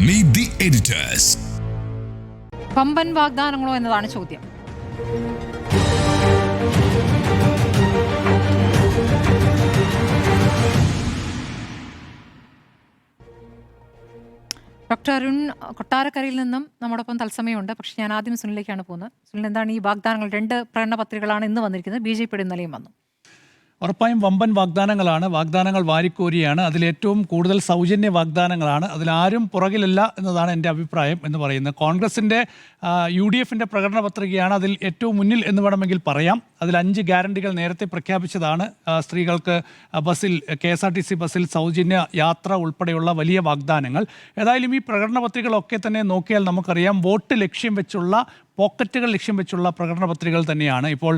Meet the editors. പമ്പൻ വാഗ്ദാനങ്ങളോ എന്നതാണ് ചോദ്യം. Doctor Arun കൊട്ടാരക്കരയിൽ നിന്നും നമ്മോടൊപ്പം തത്സമയമുണ്ട്. പക്ഷേ ഞാൻ ആദ്യം സുനിലേക്കാണ് പോകുന്നത്. സുനിൽ, എന്താണ് ഈ വാഗ്ദാനങ്ങൾ? 2 പ്രകടന പത്രികകളാണ് ഇന്ന് വന്നിരിക്കുന്നത്. BJP ഇന്നലെയും വന്നു. ഉറപ്പായും വമ്പൻ വാഗ്ദാനങ്ങളാണ്. വാഗ്ദാനങ്ങൾ വാരിക്കോരിയാണ്. അതിലേറ്റവും കൂടുതൽ സൗജന്യ വാഗ്ദാനങ്ങളാണ്. അതിലാരും പുറകിലല്ല എന്നതാണ് എൻ്റെ അഭിപ്രായം എന്ന് പറയുന്നത്. കോൺഗ്രസിൻ്റെ UDFിൻ്റെ പ്രകടന പത്രികയാണ് അതിൽ ഏറ്റവും മുന്നിൽ എന്ന് വേണമെങ്കിൽ പറയാം. അതിൽ 5 ഗ്യാരണ്ടികൾ നേരത്തെ പ്രഖ്യാപിച്ചതാണ്. സ്ത്രീകൾക്ക് ബസ്സിൽ KSRTC ബസ്സിൽ സൗജന്യ യാത്ര ഉൾപ്പെടെയുള്ള വലിയ വാഗ്ദാനങ്ങൾ. ഏതായാലും ഈ പ്രകടന പത്രികകളൊക്കെ തന്നെ നോക്കിയാൽ നമുക്കറിയാം വോട്ട് ലക്ഷ്യം വെച്ചുള്ള, പോക്കറ്റുകൾ ലക്ഷ്യം വെച്ചുള്ള പ്രകടന പത്രികകൾ തന്നെയാണ്. ഇപ്പോൾ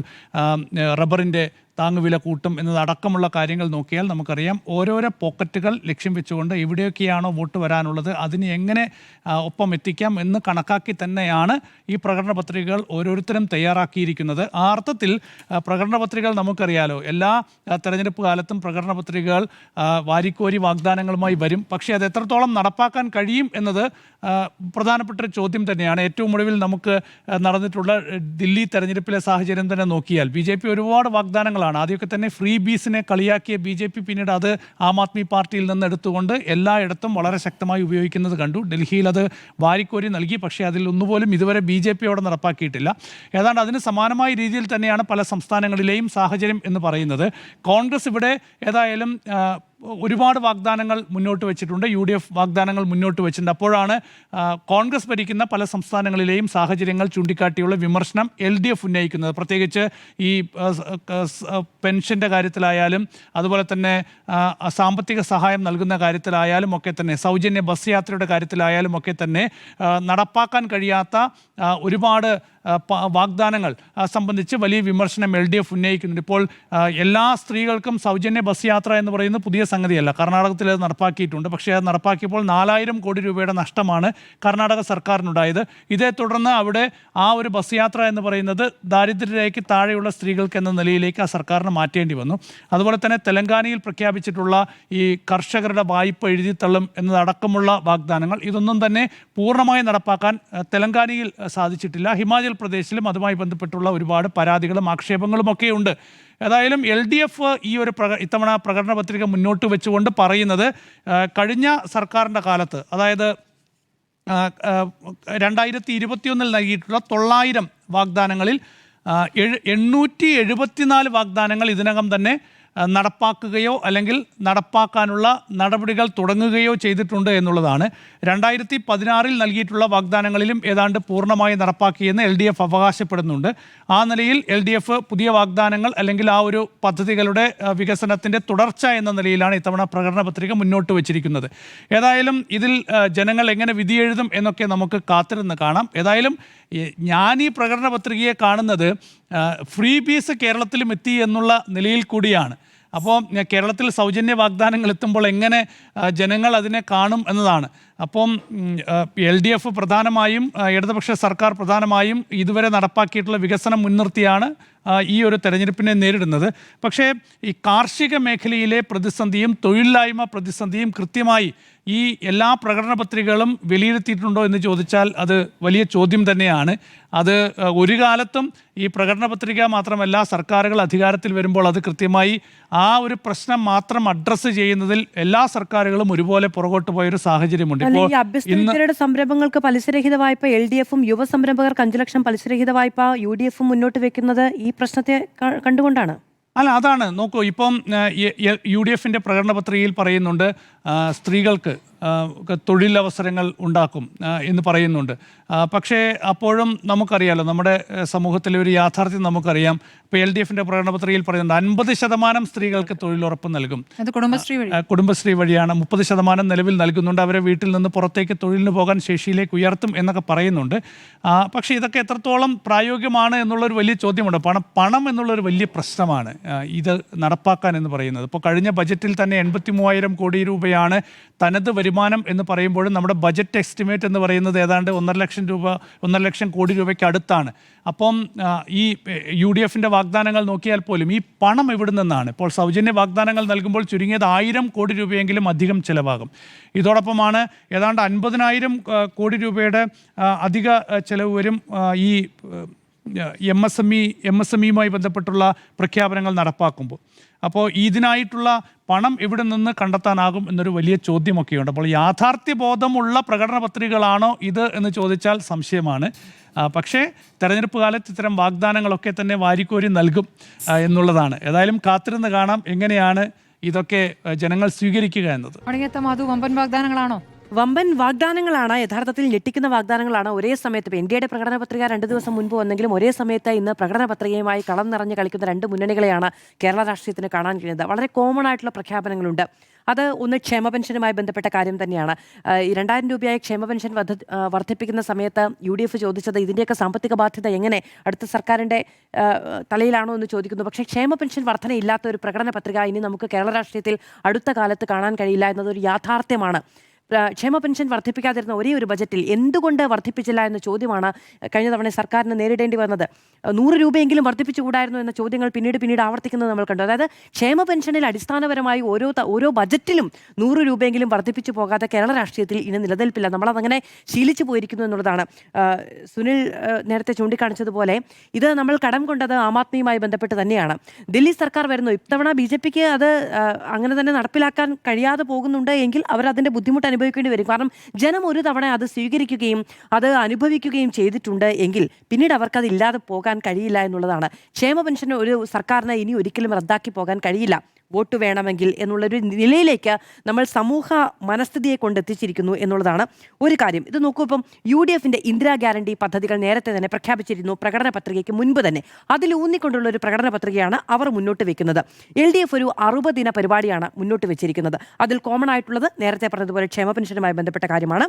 റബ്ബറിൻ്റെ താങ്ങുവില കൂട്ടും എന്നതടക്കമുള്ള കാര്യങ്ങൾ നോക്കിയാൽ നമുക്കറിയാം ഓരോരോ പോക്കറ്റുകൾ ലക്ഷ്യം വെച്ചുകൊണ്ട് എവിടെയൊക്കെയാണോ വോട്ട് വരാനുള്ളത് അതിന് എങ്ങനെ ഒപ്പം എത്തിക്കാം എന്ന് കണക്കാക്കി തന്നെയാണ് ഈ പ്രകടന പത്രികകൾ ഓരോരുത്തരും തയ്യാറാക്കിയിരിക്കുന്നത്. ആ അർത്ഥത്തിൽ പ്രകടന പത്രികകൾ നമുക്കറിയാലോ, എല്ലാ തെരഞ്ഞെടുപ്പ് കാലത്തും പ്രകടന പത്രികകൾ വാരിക്കോരി വാഗ്ദാനങ്ങളുമായി വരും. പക്ഷേ അത് എത്രത്തോളം നടപ്പാക്കാൻ കഴിയും എന്നത് പ്രധാനപ്പെട്ടൊരു ചോദ്യം തന്നെയാണ്. ഏറ്റവും ഒടുവിൽ നമുക്ക് നടന്നിട്ടുള്ള ദില്ലി തെരഞ്ഞെടുപ്പിലെ സാഹചര്യം തന്നെ നോക്കിയാൽ BJP ഒരുപാട് വാഗ്ദാനങ്ങളാണ്. ആദ്യമൊക്കെ തന്നെ ഫ്രീ ബീസിനെ കളിയാക്കിയ BJP പിന്നീട് അത് ആം ആദ്മി പാർട്ടിയിൽ നിന്ന് എടുത്തുകൊണ്ട് എല്ലായിടത്തും വളരെ ശക്തമായി ഉപയോഗിക്കുന്നത് കണ്ടു. ഡൽഹിയിൽ അത് വാരിക്കോരി നൽകി. പക്ഷേ അതിൽ ഒന്നുപോലും ഇതുവരെ BJP അവിടെ നടപ്പാക്കിയിട്ടില്ല. ഏതാണ്ട് അതിന് സമാനമായ രീതിയിൽ തന്നെയാണ് പല സംസ്ഥാനങ്ങളിലെയും സാഹചര്യം എന്ന് പറയുന്നത്. കോൺഗ്രസ് ഇവിടെ ഏതായാലും ഒരുപാട് വാഗ്ദാനങ്ങൾ മുന്നോട്ട് വെച്ചിട്ടുണ്ട്. UDF വാഗ്ദാനങ്ങൾ മുന്നോട്ട് വെച്ചിട്ടുണ്ട്. അപ്പോഴാണ് കോൺഗ്രസ് ഭരിക്കുന്ന പല സംസ്ഥാനങ്ങളിലെയും സാഹചര്യങ്ങൾ ചൂണ്ടിക്കാട്ടിയുള്ള വിമർശനം LDF ഉന്നയിക്കുന്നത്. പ്രത്യേകിച്ച് ഈ പെൻഷൻ്റെ കാര്യത്തിലായാലും അതുപോലെ തന്നെ സാമ്പത്തിക സഹായം നൽകുന്ന കാര്യത്തിലായാലും ഒക്കെ തന്നെ, സൗജന്യ ബസ് യാത്രയുടെ കാര്യത്തിലായാലും ഒക്കെ തന്നെ നടപ്പാക്കാൻ കഴിയാത്ത ഒരുപാട് വാഗ്ദാനങ്ങൾ സംബന്ധിച്ച് വലിയ വിമർശനം LDF ഉന്നയിക്കുന്നുണ്ട്. ഇപ്പോൾ എല്ലാ സ്ത്രീകൾക്കും സൗജന്യ ബസ് യാത്ര എന്ന് പറയുന്നത് പുതിയ സംഗതിയല്ല. കർണാടകത്തിൽ അത് നടപ്പാക്കിയിട്ടുണ്ട്. പക്ഷേ അത് നടപ്പാക്കിയപ്പോൾ 4000 കോടി രൂപയുടെ നഷ്ടമാണ് കർണാടക സർക്കാരിനുണ്ടായത്. ഇതേ തുടർന്ന് അവിടെ ആ ഒരു ബസ് യാത്ര എന്ന് പറയുന്നത് ദാരിദ്ര്യരേഖയ്ക്ക് താഴെയുള്ള സ്ത്രീകൾക്ക് എന്ന നിലയിലേക്ക് ആ സർക്കാരിന് മാറ്റേണ്ടി വന്നു. അതുപോലെ തന്നെ തെലങ്കാനയിൽ പ്രഖ്യാപിച്ചിട്ടുള്ള ഈ കർഷകരുടെ വായ്പ എഴുതിത്തള്ളും എന്നതടക്കമുള്ള വാഗ്ദാനങ്ങൾ, ഇതൊന്നും തന്നെ പൂർണ്ണമായി നടപ്പാക്കാൻ തെലങ്കാനയിൽ സാധിച്ചിട്ടില്ല. ഹിമാചൽ പ്രദേശിലും അതുമായി ബന്ധപ്പെട്ടുള്ള ഒരുപാട് പരാതികളും ആക്ഷേപങ്ങളും ഒക്കെയുണ്ട്. ഏതായാലും LDF ഈ ഒരു ഇത്തവണ പ്രകടന പത്രിക മുന്നോട്ട് വെച്ചുകൊണ്ട് പറയുന്നത് കഴിഞ്ഞ സർക്കാരിൻ്റെ കാലത്ത്, അതായത് 2021 നൽകിയിട്ടുള്ള 900 വാഗ്ദാനങ്ങളിൽ 874 വാഗ്ദാനങ്ങൾ ഇതിനകം തന്നെ നടപ്പാക്കുകയോ അല്ലെങ്കിൽ നടപ്പാക്കാനുള്ള നടപടികൾ തുടങ്ങുകയോ ചെയ്തിട്ടുണ്ട് എന്നുള്ളതാണ്. 2016 നൽകിയിട്ടുള്ള വാഗ്ദാനങ്ങളിലും ഏതാണ്ട് പൂർണ്ണമായി നടപ്പാക്കിയെന്ന് LDF അവകാശപ്പെടുന്നുണ്ട്. ആ നിലയിൽ LDF പുതിയ വാഗ്ദാനങ്ങൾ അല്ലെങ്കിൽ ആ ഒരു പദ്ധതികളുടെ വികസനത്തിൻ്റെ തുടർച്ച എന്ന നിലയിലാണ് ഇത്തവണ പ്രകടന പത്രിക മുന്നോട്ട് വച്ചിരിക്കുന്നത്. ഏതായാലും ഇതിൽ ജനങ്ങൾ എങ്ങനെ വിധിയെഴുതും എന്നൊക്കെ നമുക്ക് കാത്തിരുന്ന് കാണാം. ഏതായാലും ഞാൻ ഈ പ്രകടന പത്രികയെ കാണുന്നത് ഫ്രീ ബീസ് കേരളത്തിലും എത്തി എന്നുള്ള നിലയിൽ കൂടിയാണ്. അപ്പോൾ കേരളത്തിൽ സൗജന്യ വാഗ്ദാനങ്ങൾ എത്തുമ്പോൾ എങ്ങനെ ജനങ്ങൾ അതിനെ കാണും എന്നതാണ്. അപ്പം LDF പ്രധാനമായും, ഇടതുപക്ഷ സർക്കാർ പ്രധാനമായും ഇതുവരെ നടപ്പാക്കിയിട്ടുള്ള വികസനം മുൻനിർത്തിയാണ് ഈ ഒരു തെരഞ്ഞെടുപ്പിനെ നേരിടുന്നത്. പക്ഷേ ഈ കാർഷിക മേഖലയിലെ പ്രതിസന്ധിയും തൊഴിലില്ലായ്മ പ്രതിസന്ധിയും കൃത്യമായി ഈ എല്ലാ പ്രകടന പത്രികകളും വിലയിരുത്തിയിട്ടുണ്ടോ എന്ന് ചോദിച്ചാൽ അത് വലിയ ചോദ്യം തന്നെയാണ്. അത് ഒരു കാലത്തും ഈ പ്രകടന പത്രിക മാത്രമല്ല, സർക്കാരുകൾ അധികാരത്തിൽ വരുമ്പോൾ അത് കൃത്യമായി ആ ഒരു പ്രശ്നം മാത്രം അഡ്രസ്സ് ചെയ്യുന്നതിൽ എല്ലാ സർക്കാരുകളും ഒരുപോലെ പുറകോട്ട് പോയൊരു സാഹചര്യമുണ്ട്. ഈ അഭ്യസ്തവിദ്യരുടെ സംരംഭങ്ങൾക്ക് പലിശരഹിത വായ്പ LDFും യുവ സംരംഭകർക്ക് 5 ലക്ഷം പലിശരഹിത വായ്പ UDFും മുന്നോട്ട് വെക്കുന്നത് ഈ പ്രശ്നത്തെ കണ്ടുകൊണ്ടാണ്. അല്ല, അതാണ്. നോക്കൂ, ഇപ്പം UDFിൻ്റെ പ്രകടന പത്രികയിൽ പറയുന്നുണ്ട് സ്ത്രീകൾക്ക് തൊഴിലവസരങ്ങൾ ഉണ്ടാക്കും എന്ന് പറയുന്നുണ്ട്. പക്ഷേ അപ്പോഴും നമുക്കറിയാലോ, നമ്മുടെ സമൂഹത്തിലെ ഒരു യാഥാർത്ഥ്യം നമുക്കറിയാം. ഇപ്പോൾ LDFിൻ്റെ പ്രകടന പത്രികയിൽ പറയുന്നുണ്ട് 50% സ്ത്രീകൾക്ക് തൊഴിലുറപ്പ് നൽകും. കുടുംബശ്രീ വഴിയാണ്. 30% നിലവിൽ നൽകുന്നുണ്ട്. അവരെ വീട്ടിൽ നിന്ന് പുറത്തേക്ക് തൊഴിലിന് പോകാൻ ശേഷിയിലേക്ക് ഉയർത്തും എന്നൊക്കെ പറയുന്നുണ്ട്. പക്ഷേ ഇതൊക്കെ എത്രത്തോളം പ്രായോഗികമാണ് എന്നുള്ളൊരു വലിയ ചോദ്യമുണ്ട്. പണം എന്നുള്ളൊരു വലിയ പ്രശ്നമാണ് ഇത് നടപ്പാക്കാൻ എന്ന് പറയുന്നത്. ഇപ്പോൾ കഴിഞ്ഞ ബജറ്റിൽ തന്നെ 83,000 കോടി രൂപയാണ് തനത് വരുമാനം വരുമാനം എന്ന് പറയുമ്പോഴും നമ്മുടെ ബജറ്റ് എസ്റ്റിമേറ്റ് എന്ന് പറയുന്നത് ഏതാണ്ട് 1.5 ലക്ഷം കോടി രൂപയ്ക്ക് അടുത്താണ്. അപ്പം ഈ UDFിൻ്റെ വാഗ്ദാനങ്ങൾ നോക്കിയാൽ പോലും ഈ പണം എവിടെ നിന്നാണ്? ഇപ്പോൾ സൗജന്യ വാഗ്ദാനങ്ങൾ നൽകുമ്പോൾ ചുരുങ്ങിയത് 1000 കോടി രൂപയെങ്കിലും അധികം ചിലവാകും. ഇതോടൊപ്പമാണ് ഏതാണ്ട് 50,000 കോടി രൂപയുടെ അധിക ചിലവ് വരും ഈ MSMEയുമായി ബന്ധപ്പെട്ടുള്ള പ്രഖ്യാപനങ്ങൾ നടപ്പാക്കുമ്പോൾ. അപ്പോൾ ഇതിനായിട്ടുള്ള പണം എവിടെ നിന്ന് കണ്ടെത്താനാകും എന്നൊരു വലിയ ചോദ്യമൊക്കെയുണ്ട്. അപ്പോൾ യാഥാർത്ഥ്യബോധമുള്ള പ്രകടന പത്രികകളാണോ ഇത് എന്ന് ചോദിച്ചാൽ സംശയമാണ്. പക്ഷേ തെരഞ്ഞെടുപ്പ് കാലത്ത് ഇത്തരം വാഗ്ദാനങ്ങളൊക്കെ തന്നെ വാരിക്കോരി നൽകും എന്നുള്ളതാണ്. ഏതായാലും കാത്തിരുന്ന് കാണാം എങ്ങനെയാണ് ഇതൊക്കെ ജനങ്ങൾ സ്വീകരിക്കുക എന്നത്. അത് വമ്പൻ വാഗ്ദാനങ്ങളാണോ? വമ്പൻ വാഗ്ദാനങ്ങളാണ്, യഥാർത്ഥത്തിൽ ഞെട്ടിക്കുന്ന വാഗ്ദാനങ്ങളാണ്. ഒരേ സമയത്ത് ഇപ്പോൾ NDAയുടെ പ്രകടന പത്രിക 2 ദിവസം മുൻപ് വന്നെങ്കിലും ഒരേ സമയത്ത് ഇന്ന് പ്രകടന പത്രികയുമായി കളം നിറഞ്ഞ് കളിക്കുന്ന 2 മുന്നണികളെയാണ് കേരള രാഷ്ട്രീയത്തിന് കാണാൻ കഴിയുന്നത്. വളരെ കോമൺ ആയിട്ടുള്ള പ്രഖ്യാപനങ്ങളുണ്ട്. അത് ഒന്ന് ക്ഷേമ പെൻഷനുമായി ബന്ധപ്പെട്ട കാര്യം തന്നെയാണ്. 2000 രൂപയായി ക്ഷേമ പെൻഷൻ വർദ്ധിപ്പിക്കുന്ന സമയത്ത് UDF ചോദിച്ചത് ഇതിൻ്റെയൊക്കെ സാമ്പത്തിക ബാധ്യത എങ്ങനെ അടുത്ത സർക്കാരിൻ്റെ തലയിലാണോ എന്ന് ചോദിക്കുന്നു. പക്ഷേ ക്ഷേമ പെൻഷൻ വർധനയില്ലാത്ത ഒരു പ്രകടന പത്രിക ഇനി നമുക്ക് കേരള രാഷ്ട്രീയത്തിൽ അടുത്ത കാലത്ത് കാണാൻ കഴിയില്ല എന്നതൊരു യാഥാർത്ഥ്യമാണ്. ക്ഷേമ പെൻഷൻ വർദ്ധിപ്പിക്കാതിരുന്ന ഒരേ ഒരു ബജറ്റിൽ എന്തുകൊണ്ട് വർദ്ധിപ്പിച്ചില്ല എന്ന ചോദ്യമാണ് കഴിഞ്ഞ തവണ സർക്കാരിന് നേരിടേണ്ടി വന്നത്. 100 രൂപയെങ്കിലും വർദ്ധിപ്പിച്ചുകൂടായിരുന്നു എന്ന ചോദ്യങ്ങൾ പിന്നീട് ആവർത്തിക്കുന്നത് നമ്മൾ കണ്ടു. അതായത് ക്ഷേമ പെൻഷനിൽ അടിസ്ഥാനപരമായി ഓരോ ബജറ്റിലും 100 രൂപയെങ്കിലും വർദ്ധിപ്പിച്ചു പോകാതെ കേരള രാഷ്ട്രീയത്തിൽ ഇനി നിലനിൽപ്പില്ല. നമ്മളതങ്ങനെ ശീലിച്ചു പോയിരിക്കുന്നു എന്നുള്ളതാണ്. സുനിൽ നേരത്തെ ചൂണ്ടിക്കാണിച്ചതുപോലെ ഇത് നമ്മൾ കടം കൊണ്ടത് ആം ആദ്മിയുമായി ബന്ധപ്പെട്ട് തന്നെയാണ്. ദില്ലി സർക്കാർ വരുന്നു, ഇത്തവണ BJPക്ക് അത് അങ്ങനെ തന്നെ നടപ്പിലാക്കാൻ കഴിയാതെ പോകുന്നുണ്ട് എങ്കിൽ അവർ അതിൻ്റെ ബുദ്ധിമുട്ട് അനുഭവിക്കേണ്ടി വരും. കാരണം ജനം ഒരു തവണ അത് സ്വീകരിക്കുകയും അത് അനുഭവിക്കുകയും ചെയ്തിട്ടുണ്ട് എങ്കിൽ പിന്നീട് അവർക്കത് ഇല്ലാതെ പോകാൻ കഴിയില്ല എന്നുള്ളതാണ്. ക്ഷേമ പെൻഷൻ ഒരു സർക്കാരിന് ഇനി ഒരിക്കലും റദ്ദാക്കി പോകാൻ കഴിയില്ല. വോട്ട് വേണമെങ്കിൽ എന്നുള്ളൊരു നിലയിലേക്ക് നമ്മൾ സമൂഹ മനസ്ഥിതിയെ കൊണ്ടെത്തിച്ചിരിക്കുന്നു എന്നുള്ളതാണ് ഒരു കാര്യം. ഇത് നോക്കൂ, ഇപ്പം UDFിൻ്റെ ഇന്ദിരാ ഗ്യാരണ്ടി പദ്ധതികൾ നേരത്തെ തന്നെ പ്രഖ്യാപിച്ചിരുന്നു പ്രകടന പത്രികയ്ക്ക് മുൻപ് തന്നെ. അതിൽ ഊന്നിക്കൊണ്ടുള്ള ഒരു പ്രകടന പത്രികയാണ് അവർ മുന്നോട്ട് വെക്കുന്നത്. LDF ഒരു 60 ദിന പരിപാടിയാണ് മുന്നോട്ട് വെച്ചിരിക്കുന്നത്. അതിൽ കോമൺ ആയിട്ടുള്ളത് നേരത്തെ പറഞ്ഞതുപോലെ ക്ഷേമ പെൻഷനുമായി ബന്ധപ്പെട്ട കാര്യമാണ്.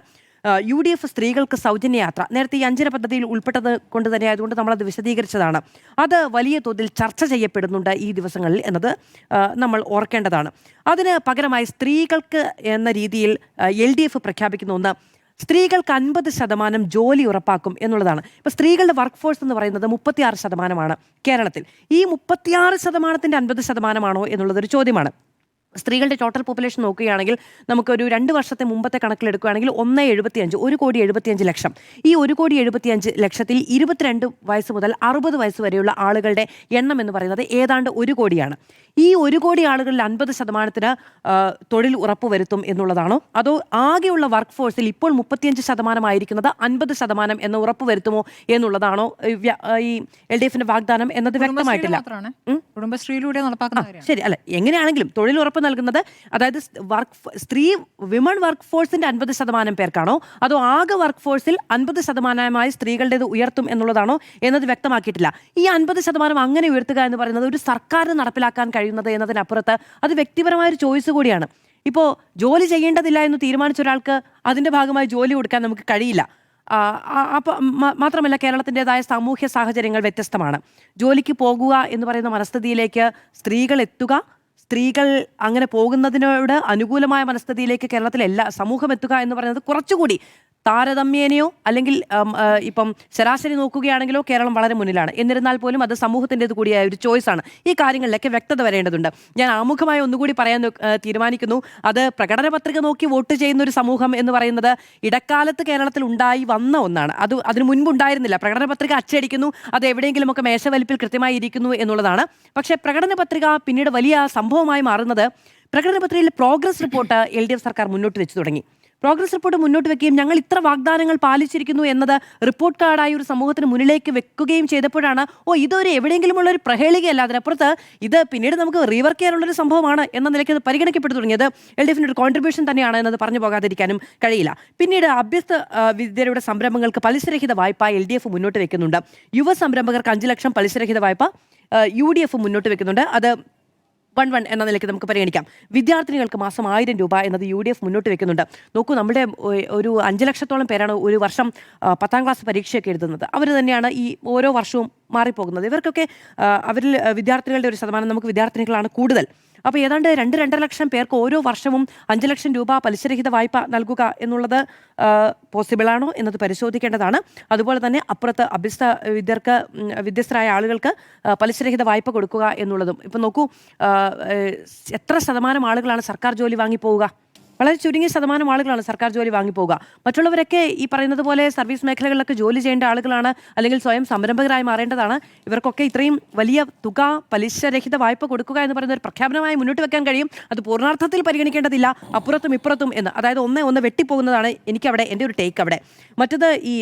UDF സ്ത്രീകൾക്ക് സൗജന്യ യാത്ര നേരത്തെ ഈ 5 പദ്ധതിയിൽ ഉൾപ്പെട്ടത് കൊണ്ട് തന്നെ ആയതുകൊണ്ട് നമ്മളത് വിശദീകരിച്ചതാണ്. അത് വലിയ തോതിൽ ചർച്ച ചെയ്യപ്പെടുന്നുണ്ട് ഈ ദിവസങ്ങളിൽ എന്നത് നമ്മൾ ഓർക്കേണ്ടതാണ്. അതിന് പകരമായി സ്ത്രീകൾക്ക് എന്ന രീതിയിൽ LDF പ്രഖ്യാപിക്കുന്ന ഒന്ന് സ്ത്രീകൾക്ക് 50% ജോലി ഉറപ്പാക്കും എന്നുള്ളതാണ്. ഇപ്പോൾ സ്ത്രീകളുടെ വർക്ക് ഫോഴ്സ് എന്ന് പറയുന്നത് 36% കേരളത്തിൽ. ഈ 36%ൻ്റെ 50% എന്നുള്ളതൊരു ചോദ്യമാണ്. സ്ത്രീകളുടെ ടോട്ടൽ പോപ്പുലേഷൻ നോക്കുകയാണെങ്കിൽ നമുക്കൊരു 2 വർഷത്തെ മുമ്പത്തെ കണക്കിലെടുക്കുകയാണെങ്കിൽ 1,75,00,000. ഈ 1,75,00,000 22 വയസ്സ് മുതൽ 60 വയസ്സ് വരെയുള്ള ആളുകളുടെ എണ്ണം എന്ന് പറയുന്നത് ഏതാണ്ട് 1 കോടിയാണ്. ഈ 1 കോടി ആളുകളിൽ 50%ന് തൊഴിൽ ഉറപ്പുവരുത്തും എന്നുള്ളതാണോ, അതോ ആകെയുള്ള വർക്ക് ഫോഴ്സിൽ ഇപ്പോൾ 35% ആയിരിക്കുന്നത് 50% എന്ന് ഉറപ്പുവരുത്തുമോ എന്നുള്ളതാണോ ഈ LDFിന്റെ വാഗ്ദാനം എന്നത് വ്യക്തമായിട്ടില്ല. കുടുംബശ്രീയിലൂടെ നടപ്പാക്കുന്ന കാര്യം. ശരി, അല്ല എങ്ങനെയാണെങ്കിലും തൊഴിൽ ഉറപ്പ് നൽകുന്നത് അതായത് വിമൺ വർക്ക് ഫോഴ്സിന്റെ 50% പേർക്കാണോ അതോ ആകെ വർക്ക് ഫോഴ്സിൽ 50% സ്ത്രീകളുടേത് ഉയർത്തും എന്നുള്ളതാണോ എന്നത് വ്യക്തമാക്കിയിട്ടില്ല. ഈ 50% അങ്ങനെ ഉയർത്തുക എന്ന് പറയുന്നത് ഒരു സർക്കാരിന് നടപ്പിലാക്കാൻ കഴിയുന്നത് എന്നതിനപ്പുറത്ത് അത് വ്യക്തിപരമായൊരു ചോയ്സ് കൂടിയാണ്. ഇപ്പോൾ ജോലി ചെയ്യേണ്ടതില്ല എന്ന് തീരുമാനിച്ച ഒരാൾക്ക് അതിൻ്റെ ഭാഗമായി ജോലി കൊടുക്കാൻ നമുക്ക് കഴിയില്ല. അപ്പോൾ മാത്രമല്ല കേരളത്തിൻ്റെതായ സാമൂഹ്യ സാഹചര്യങ്ങൾ വ്യത്യസ്തമാണ്. ജോലിക്ക് പോകുക എന്ന് പറയുന്ന മനസ്ഥിതിയിലേക്ക് സ്ത്രീകൾ എത്തുക, സ്ത്രീകൾ അങ്ങനെ പോകുന്നതിനോട് അനുകൂലമായ മനസ്ഥിതിയിലേക്ക് കേരളത്തിലെ സമൂഹം എത്തുക എന്ന് പറയുന്നത് കുറച്ചുകൂടി താരതമ്യേനയോ അല്ലെങ്കിൽ ഇപ്പം ശരാശരി നോക്കുകയാണെങ്കിലോ കേരളം വളരെ മുന്നിലാണ്. എന്നിരുന്നാൽ പോലും അത് സമൂഹത്തിൻ്റെത് കൂടിയായ ഒരു ചോയ്സാണ്. ഈ കാര്യങ്ങളിലൊക്കെ വ്യക്തത വരേണ്ടതുണ്ട്. ഞാൻ ആമുഖമായി ഒന്നുകൂടി പറയാൻ തീരുമാനിക്കുന്നു. അത് പ്രകടന പത്രിക നോക്കി വോട്ട് ചെയ്യുന്ന ഒരു സമൂഹം എന്ന് പറയുന്നത് ഇടക്കാലത്ത് കേരളത്തിൽ ഉണ്ടായി വന്ന ഒന്നാണ്. അതിനു മുൻപ് ഉണ്ടായിരുന്നില്ല. പ്രകടന പത്രിക അച്ചടിക്കുന്നു, അത് എവിടെയെങ്കിലുമൊക്കെ മേശവലിപ്പിൽ കൃത്യമായി ഇരിക്കുന്നു എന്നുള്ളതാണ്. പക്ഷേ പ്രകടന പത്രിക പിന്നീട് വലിയ സംഭവമായി മാറുന്നത് പ്രകടന പത്രികയിൽ പ്രോഗ്രസ് റിപ്പോർട്ട് LDF സർക്കാർ മുന്നോട്ട് വെച്ച് തുടങ്ങി. പ്രോഗ്രസ് റിപ്പോർട്ട് മുന്നോട്ട് വെക്കുകയും ഞങ്ങൾ ഇത്ര വാഗ്ദാനങ്ങൾ പാലിച്ചിരിക്കുന്നു എന്നത് റിപ്പോർട്ട് കാർഡായി ഒരു സമൂഹത്തിന് മുന്നിലേക്ക് വെക്കുകയും ചെയ്തപ്പോഴാണ് ഇതൊരു എവിടെയെങ്കിലുമുള്ള ഒരു പ്രഹേളികയല്ല, അതിനപ്പുറത്ത് ഇത് പിന്നീട് നമുക്ക് റീവർക്ക് ചെയ്യാനുള്ളൊരു സംഭവമാണ് എന്ന നിലയ്ക്ക് അത് പരിഗണിക്കപ്പെട്ടു തുടങ്ങിയത് LDFിൻ്റെ ഒരു കോൺട്രിബ്യൂഷൻ തന്നെയാണ് എന്നത് പറഞ്ഞു പോകാതിരിക്കാനും കഴിയില്ല. പിന്നീട് അഭ്യസ്ത വിദ്യരുടെ സംരംഭങ്ങൾക്ക് പലിശരഹിത വായ്പ LDF മുന്നോട്ട് വെക്കുന്നുണ്ട്. യുവ സംരംഭകർക്ക് 5 ലക്ഷം പലിശരഹിത വായ്പ UDF മുന്നോട്ട് വെക്കുന്നുണ്ട്. അത് 1-1 എന്ന നിലയ്ക്ക് നമുക്ക് പരിഗണിക്കാം. വിദ്യാർത്ഥിനികൾക്ക് മാസം 1000 രൂപ എന്നത് UDF മുന്നോട്ട് വെക്കുന്നുണ്ട്. നോക്കൂ, നമ്മുടെ ഒരു 5 ലക്ഷത്തോളം പേരാണ് ഒരു വർഷം 10ാം ക്ലാസ് പരീക്ഷയൊക്കെ എഴുതുന്നത്. അവർ തന്നെയാണ് ഈ ഓരോ വർഷവും മാറിപ്പോകുന്നത്. ഇവർക്കൊക്കെ അവരിൽ വിദ്യാർത്ഥികളുടെ ഒരു ശതമാനം, നമുക്ക് വിദ്യാർത്ഥിനികളാണ് കൂടുതൽ. അപ്പോൾ ഏതാണ്ട് 2-2.5 ലക്ഷം പേർക്ക് ഓരോ വർഷവും 5 ലക്ഷം രൂപ പലിശരഹിത വായ്പ നൽകുക എന്നുള്ളത് പോസിബിളാണോ എന്നത് പരിശോധിക്കേണ്ടതാണ്. അതുപോലെ തന്നെ അപ്പുറത്ത് വിദ്യസ്തരായ ആളുകൾക്ക് പലിശരഹിത വായ്പ കൊടുക്കുക എന്നുള്ളതും. ഇപ്പം നോക്കൂ, എത്ര ശതമാനം ആളുകളാണ് സർക്കാർ ജോലി വാങ്ങിപ്പോവുക? വളരെ ചുരുങ്ങിയ ശതമാനം ആളുകളാണ് സർക്കാർ ജോലി വാങ്ങിപ്പോവുക. മറ്റുള്ളവരൊക്കെ ഈ പറയുന്നത് പോലെ സർവീസ് മേഖലകളിലൊക്കെ ജോലി ചെയ്യേണ്ട ആളുകളാണ്, അല്ലെങ്കിൽ സ്വയം സംരംഭകരായി മാറേണ്ടതാണ്. ഇവർക്കൊക്കെ ഇത്രയും വലിയ തുക പലിശരഹിത വായ്പ കൊടുക്കുക എന്ന് പറയുന്ന ഒരു പ്രഖ്യാപനമായി മുന്നോട്ട് വെക്കാൻ കഴിയും. അത് പൂർണ്ണാർത്ഥത്തിൽ പരിഗണിക്കേണ്ടതില്ല, അപ്പുറത്തും ഇപ്പുറത്തും എന്ന്. അതായത് ഒന്ന് വെട്ടിപ്പോകുന്നതാണ് എനിക്കവിടെ എൻ്റെ ഒരു ടേക്ക് അവിടെ. മറ്റത് ഈ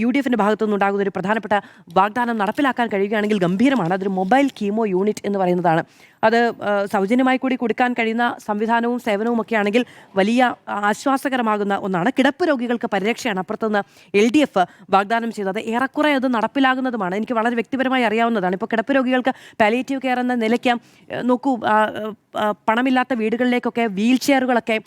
UDFിൻ്റെ ഭാഗത്തു നിന്നുണ്ടാകുന്ന ഒരു പ്രധാനപ്പെട്ട വാഗ്ദാനം നടപ്പിലാക്കാൻ കഴിയുകയാണെങ്കിൽ ഗംഭീരമാണ്. അതൊരു മൊബൈൽ കീമോ യൂണിറ്റ് എന്ന് പറയുന്നതാണ്. അത് സൗജന്യമായി കൂടി കൊടുക്കാൻ കഴിയുന്ന സംവിധാനവും സേവനവും ഒക്കെ ആണെങ്കിൽ വലിയ ആശ്വാസകരമാകുന്ന ഒന്നാണ്. കിടപ്പ് രോഗികൾക്ക് പരിരക്ഷയാണ് അപ്പുറത്തുനിന്ന് LDF വാഗ്ദാനം ചെയ്തത്. ഏറെക്കുറെ അത് നടപ്പിലാകുന്നതുമാണ്. എനിക്ക് വളരെ വ്യക്തിപരമായി അറിയാവുന്നതാണ്. ഇപ്പോൾ കിടപ്പ് രോഗികൾക്ക് പാലിയേറ്റീവ് കെയർ എന്ന നിലയ്ക്ക് നോക്കൂ, പണമില്ലാത്ത വീടുകളിലേക്കൊക്കെ വീൽ ചെയറുകളൊക്കെ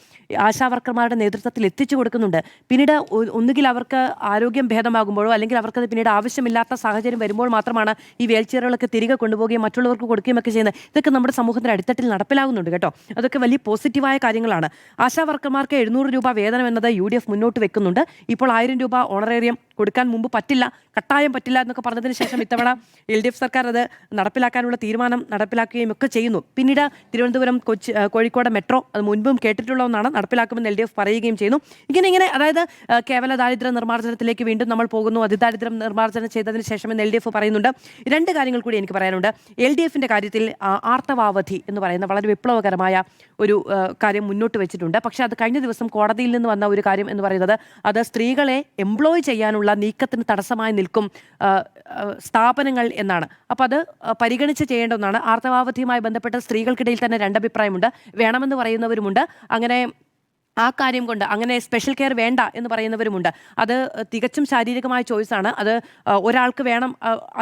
ആശാവർക്കർമാരുടെ നേതൃത്വത്തിൽ എത്തിച്ചു കൊടുക്കുന്നുണ്ട്. പിന്നീട് ഒന്നുകിൽ അവർക്ക് ആരോഗ്യം ഭേദമാകുമ്പോഴോ അല്ലെങ്കിൽ അവർക്കത് പിന്നീട് ആവശ്യമില്ലാത്ത സാഹചര്യം വരുമ്പോൾ മാത്രമാണ് ഈ വീൽ ചെയറുകളൊക്കെ തിരികെ കൊണ്ടുപോവുകയും മറ്റുള്ളവർക്ക് കൊടുക്കുകയും ഒക്കെ ചെയ്യുന്നത്. ഇതൊക്കെ നമ്മുടെ സമൂഹത്തിന്റെ അടിത്തട്ടിൽ നടപ്പിലാകുന്നുണ്ട് കേട്ടോ. അതൊക്കെ വലിയ പോസിറ്റീവായ കാര്യങ്ങളാണ്. ആശാവർക്കർമാർക്ക് 700 രൂപ വേതനം എന്നത് UDF മുന്നോട്ട് വെക്കുന്നുണ്ട്. ഇപ്പോൾ 1000 രൂപ ഓണറേറിയം കൊടുക്കാൻ മുമ്പ് പറ്റില്ല, കട്ടായം പറ്റില്ല എന്നൊക്കെ പറഞ്ഞതിന് ശേഷം ഇത്തവണ LDF സർക്കാർ അത് നടപ്പിലാക്കാനുള്ള തീരുമാനം നടപ്പിലാക്കുകയും ഒക്കെ ചെയ്യുന്നു. പിന്നീട് തിരുവനന്തപുരം, കോഴിക്കോട് മെട്രോ അത് മുൻപും കേട്ടിട്ടുള്ള ഒന്നാണ്, നടപ്പിലാക്കുമെന്ന് LDF പറയുകയും ചെയ്യുന്നു. ഇങ്ങനെ അതായത് കേവല ദാരിദ്ര്യ നിർമ്മാർജ്ജനത്തിലേക്ക് വീണ്ടും നമ്മൾ പോകുന്നു. അതിദാരിദ്ര്യം നിർമ്മാർജ്ജനം ചെയ്തതിന് ശേഷമെന്ന് LDF പറയുന്നുണ്ട്. 2 കാര്യങ്ങൾ കൂടി എനിക്ക് പറയാനുണ്ട്. LDFിൻ്റെ കാര്യത്തിൽ ആർത്തവാവധി എന്ന് പറയുന്ന വളരെ വിപ്ലവകരമായ ഒരു കാര്യം മുന്നോട്ട് വെച്ചിട്ടുണ്ട്. പക്ഷേ അത് കഴിഞ്ഞ ദിവസം കോടതിയിൽ നിന്ന് വന്ന ഒരു കാര്യം എന്ന് പറയുന്നത് അത് സ്ത്രീകളെ എംപ്ലോയ് ചെയ്യാനുള്ള നീക്കത്തിന് തടസ്സമായി നിൽക്കും സ്ഥാപനങ്ങൾ എന്നാണ്. അപ്പോൾ അത് പരിഗണിച്ച് ചെയ്യേണ്ട ഒന്നാണ്. ആർത്തവാവധിയുമായി ബന്ധപ്പെട്ട് സ്ത്രീകൾക്കിടയിൽ തന്നെ 2 അഭിപ്രായമുണ്ട്. വേണമെന്ന് പറയുന്നവരുമുണ്ട്, അങ്ങനെ ആ കാര്യം കൊണ്ട് അങ്ങനെ സ്പെഷ്യൽ കെയർ വേണ്ട എന്ന് പറയുന്നവരുമുണ്ട്. അത് തികച്ചും ശാരീരികമായ ചോയ്സാണ്. അത് ഒരാൾക്ക് വേണം,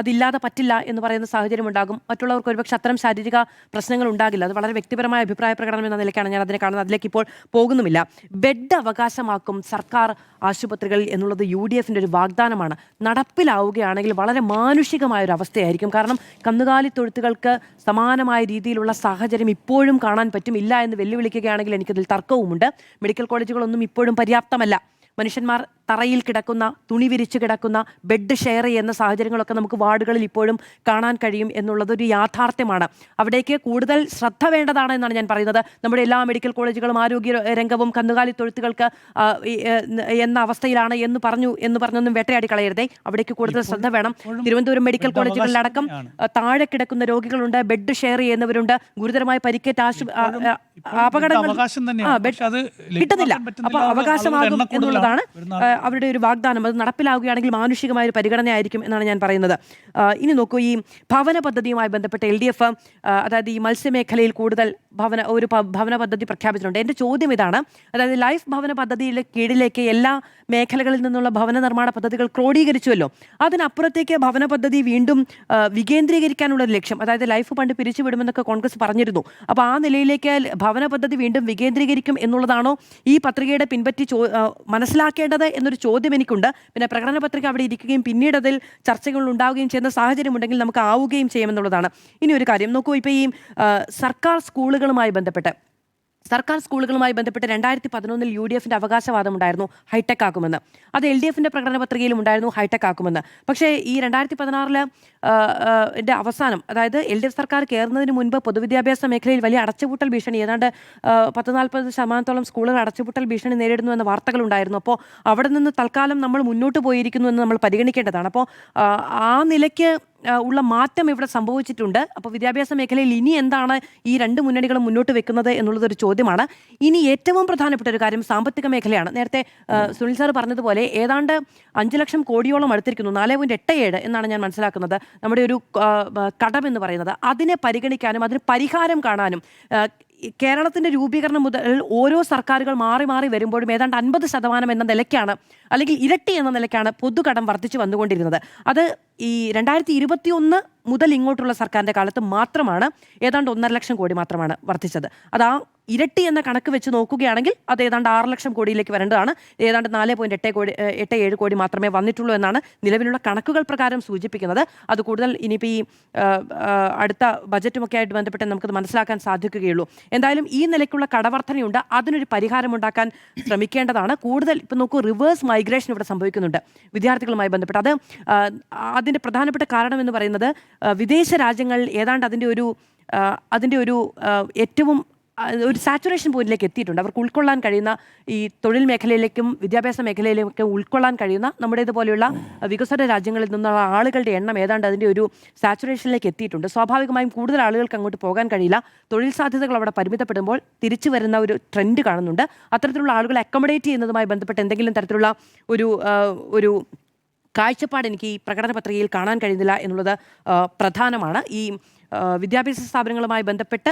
അതില്ലാതെ പറ്റില്ല എന്ന് പറയുന്ന സാഹചര്യം ഉണ്ടാകും. മറ്റുള്ളവർക്ക് ഒരുപക്ഷെ അത്തരം ശാരീരിക പ്രശ്നങ്ങൾ ഉണ്ടാകില്ല. അത് വളരെ വ്യക്തിപരമായ അഭിപ്രായ പ്രകടനം എന്ന നിലയ്ക്കാണ് ഞാൻ അതിനെ കാണുന്നത്. അതിലേക്ക് ഇപ്പോൾ പോകുന്നുമില്ല. ബെഡ് അവകാശമാക്കും സർക്കാർ ആശുപത്രികളിൽ എന്നുള്ളത് UDFിൻ്റെ ഒരു വാഗ്ദാനമാണ്. നടപ്പിലാവുകയാണെങ്കിൽ വളരെ മാനുഷികമായ ഒരു അവസ്ഥയായിരിക്കും. കാരണം കന്നുകാലി തൊഴുത്തുകൾക്ക് സമാനമായ രീതിയിലുള്ള സാഹചര്യം ഇപ്പോഴും കാണാൻ പറ്റും. ഇല്ല എന്ന് വെല്ലുവിളിക്കുകയാണെങ്കിൽ എനിക്കതിൽ തർക്കവുമുണ്ട്. മെഡിക്കൽ കോളേജുകളൊന്നും ഇപ്പോഴും പര്യാപ്തമല്ല. മനുഷ്യന്മാർ തറയിൽ കിടക്കുന്ന, തുണി വിരിച്ചു കിടക്കുന്ന, ബെഡ് ഷെയർ ചെയ്യുന്ന സാഹചര്യങ്ങളൊക്കെ നമുക്ക് വാർഡുകളിൽ ഇപ്പോഴും കാണാൻ കഴിയും എന്നുള്ളതൊരു യാഥാർത്ഥ്യമാണ്. അവിടേക്ക് കൂടുതൽ ശ്രദ്ധ വേണ്ടതാണ് എന്നാണ് ഞാൻ പറയുന്നത്. നമ്മുടെ എല്ലാ മെഡിക്കൽ കോളേജുകളും ആരോഗ്യ രംഗവും കന്നുകാലി തൊഴുത്തുകൾക്ക് എന്ന അവസ്ഥയിലാണ് എന്ന് പറഞ്ഞൊന്നും വേട്ടയാടി കളയരുതേ. അവിടേക്ക് കൂടുതൽ ശ്രദ്ധ വേണം. തിരുവനന്തപുരം മെഡിക്കൽ കോളേജുകളിലടക്കം താഴെ കിടക്കുന്ന രോഗികളുണ്ട്, ബെഡ് ഷെയർ ചെയ്യുന്നവരുണ്ട്, ഗുരുതരമായി പരിക്കേറ്റ അപകടങ്ങൾ കിട്ടുന്നില്ല. അപ്പൊ അവകാശമാകും എന്നുള്ളതാണ് അവരുടെ ഒരു വാഗ്ദാനം. അത് നടപ്പിലാവുകയാണെങ്കിൽ മാനുഷികമായ ഒരു പരിഗണനയായിരിക്കും എന്നാണ് ഞാൻ പറയുന്നത്. ഇനി നോക്കൂ, ഈ ഭവന പദ്ധതിയുമായി ബന്ധപ്പെട്ട് LDF അതായത് ഈ മത്സ്യമേഖലയിൽ കൂടുതൽ ഭവന പദ്ധതി പ്രഖ്യാപിച്ചിട്ടുണ്ട്. എൻ്റെ ചോദ്യം ഇതാണ്, അതായത് ലൈഫ് ഭവന പദ്ധതിയിലെ കീഴിലേക്ക് എല്ലാ മേഖലകളിൽ നിന്നുള്ള ഭവന നിർമ്മാണ പദ്ധതികൾ ക്രോഡീകരിച്ചുവല്ലോ. അതിനപ്പുറത്തേക്ക് ഭവന പദ്ധതി വീണ്ടും വികേന്ദ്രീകരിക്കാനുള്ള ലക്ഷ്യം, അതായത് ലൈഫ് ഫണ്ട് പിരിച്ചുവിടുമെന്നൊക്കെ കോൺഗ്രസ് പറഞ്ഞിരുന്നു. അപ്പോൾ ആ നിലയിലേക്ക് ഭവന പദ്ധതി വീണ്ടും വികേന്ദ്രീകരിക്കും എന്നുള്ളതാണോ ഈ പത്രികയുടെ പിൻപറ്റി മനസ്സിലാക്കേണ്ടത് എന്നൊരു ചോദ്യം എനിക്കുണ്ട്. പിന്നെ പ്രകടന പത്രിക അവിടെ ഇരിക്കുകയും പിന്നീട് അതിൽ ചർച്ചകൾ ഉണ്ടാവുകയും ചെയ്യുന്ന സാഹചര്യം ഉണ്ടെങ്കിൽ നമുക്ക് ആവുകയും ചെയ്യുമെന്നുള്ളതാണ്. ഇനി ഒരു കാര്യം നോക്കൂ, ഇപ്പോൾ ഈ സർക്കാർ സ്കൂളുകളുമായി ബന്ധപ്പെട്ട് 2011 UDFിൻ്റെ അവകാശവാദം ഉണ്ടായിരുന്നു ഹൈടെക് ആക്കുമെന്ന്. അത് LDFിൻ്റെ പ്രകടന പത്രികയിലും ഉണ്ടായിരുന്നു ഹൈടെക് ആക്കുമെന്ന്. പക്ഷേ ഈ 2016 അവസാനം, അതായത് LDF സർക്കാർ കയറുന്നതിന് മുൻപ് പൊതുവിദ്യാഭ്യാസ മേഖലയിൽ വലിയ അടച്ചുപൂട്ടൽ ഭീഷണി, ഏതാണ്ട് 40-40% സ്കൂളുകൾ അടച്ചുപൂട്ടൽ ഭീഷണി നേരിടുന്നു എന്ന വാർത്തകളുണ്ടായിരുന്നു. അപ്പോൾ അവിടെ നിന്ന് തൽക്കാലം നമ്മൾ മുന്നോട്ട് പോയിരിക്കുന്നു എന്ന് നമ്മൾ പരിഗണിക്കേണ്ടതാണ്. അപ്പോൾ ആ നിലയ്ക്ക് ഉള്ള മാറ്റം ഇവിടെ സംഭവിച്ചിട്ടുണ്ട്. അപ്പോൾ വിദ്യാഭ്യാസ മേഖലയിൽ ഇനി എന്താണ് ഈ 2 മുന്നണികളും മുന്നോട്ട് വെക്കുന്നത് എന്നുള്ളതൊരു ചോദ്യമാണ്. ഇനി ഏറ്റവും പ്രധാനപ്പെട്ട ഒരു കാര്യം സാമ്പത്തിക മേഖലയാണ്. നേരത്തെ സുനിൽ സാർ പറഞ്ഞതുപോലെ ഏതാണ്ട് 5 ലക്ഷം കോടിയോളം അടുത്തിരിക്കുന്നു, 4.87 എന്നാണ് ഞാൻ മനസ്സിലാക്കുന്നത് നമ്മുടെ ഒരു കടം എന്ന് പറയുന്നത്. അതിനെ പരിഗണിക്കാനും അതിന് പരിഹാരം കാണാനും കേരളത്തിൻ്റെ രൂപീകരണം മുതൽ ഓരോ സർക്കാരുകൾ മാറി മാറി വരുമ്പോഴും ഏതാണ്ട് 50% എന്ന നിലയ്ക്കാണ്, അല്ലെങ്കിൽ ഇരട്ടി എന്ന നിലയ്ക്കാണ് പൊതുകടം വർദ്ധിച്ചു വന്നുകൊണ്ടിരുന്നത്. അത് ഈ 2021 മുതൽ ഇങ്ങോട്ടുള്ള സർക്കാരിൻ്റെ കാലത്ത് മാത്രമാണ് ഏതാണ്ട് 1.5 ലക്ഷം കോടി മാത്രമാണ് വർദ്ധിച്ചത്. അത് ആ ഇരട്ടി എന്ന കണക്ക് വെച്ച് നോക്കുകയാണെങ്കിൽ അത് ഏതാണ്ട് 6 ലക്ഷം കോടിയിലേക്ക് വരേണ്ടതാണ്. ഏതാണ്ട് 4.87 കോടി മാത്രമേ വന്നിട്ടുള്ളൂ എന്നാണ് നിലവിലുള്ള കണക്കുകൾ പ്രകാരം സൂചിപ്പിക്കുന്നത്. അത് കൂടുതൽ ഇനിയിപ്പോൾ ഈ അടുത്ത ബജറ്റുമൊക്കെ ആയിട്ട് ബന്ധപ്പെട്ട് നമുക്കത് മനസ്സിലാക്കാൻ സാധിക്കുകയുള്ളൂ. എന്തായാലും ഈ നിലയ്ക്കുള്ള കടവർദ്ധനയുണ്ട്. അതിനൊരു പരിഹാരമുണ്ടാക്കാൻ ശ്രമിക്കേണ്ടതാണ്. കൂടുതൽ ഇപ്പം നോക്കൂ, റിവേഴ്സ് മൈഗ്രേഷൻ ഇവിടെ സംഭവിക്കുന്നുണ്ട് വിദ്യാർത്ഥികളുമായി ബന്ധപ്പെട്ട്. അതിൻ്റെ പ്രധാനപ്പെട്ട കാരണം എന്ന് പറയുന്നത് വിദേശ രാജ്യങ്ങൾ ഏതാണ്ട് അതിൻ്റെ ഒരു ഏറ്റവും ഒരു സാച്ചുറേഷൻ പോയിന്റിലേക്ക് എത്തിയിട്ടുണ്ട്. അവർക്ക് ഉൾക്കൊള്ളാൻ കഴിയുന്ന ഈ തൊഴിൽ മേഖലയിലേക്കും വിദ്യാഭ്യാസ മേഖലയിലേക്കും ഉൾക്കൊള്ളാൻ കഴിയുന്ന നമ്മുടേതുപോലെയുള്ള വികസ്വര രാജ്യങ്ങളിൽ നിന്നുള്ള ആളുകളുടെ എണ്ണം ഏതാണ്ട് അതിൻ്റെ ഒരു സാച്ചുറേഷനിലേക്ക് എത്തിയിട്ടുണ്ട്. സ്വാഭാവികമായും കൂടുതൽ ആളുകൾക്ക് അങ്ങോട്ട് പോകാൻ കഴിയില്ല. തൊഴിൽ സാധ്യതകൾ അവിടെ പരിമിതപ്പെടുമ്പോൾ തിരിച്ചു വരുന്ന ഒരു ട്രെൻഡ് കാണുന്നുണ്ട്. അത്തരത്തിലുള്ള ആളുകളെ അക്കോമഡേറ്റ് ചെയ്യുന്നതുമായി ബന്ധപ്പെട്ട് എന്തെങ്കിലും തരത്തിലുള്ള ഒരു കാഴ്ചപ്പാട് എനിക്ക് ഈ പ്രകടന പത്രികയിൽ കാണാൻ കഴിയുന്നില്ല എന്നുള്ളത് പ്രധാനമാണ്. ഈ വിദ്യാഭ്യാസ സ്ഥാപനങ്ങളുമായി ബന്ധപ്പെട്ട്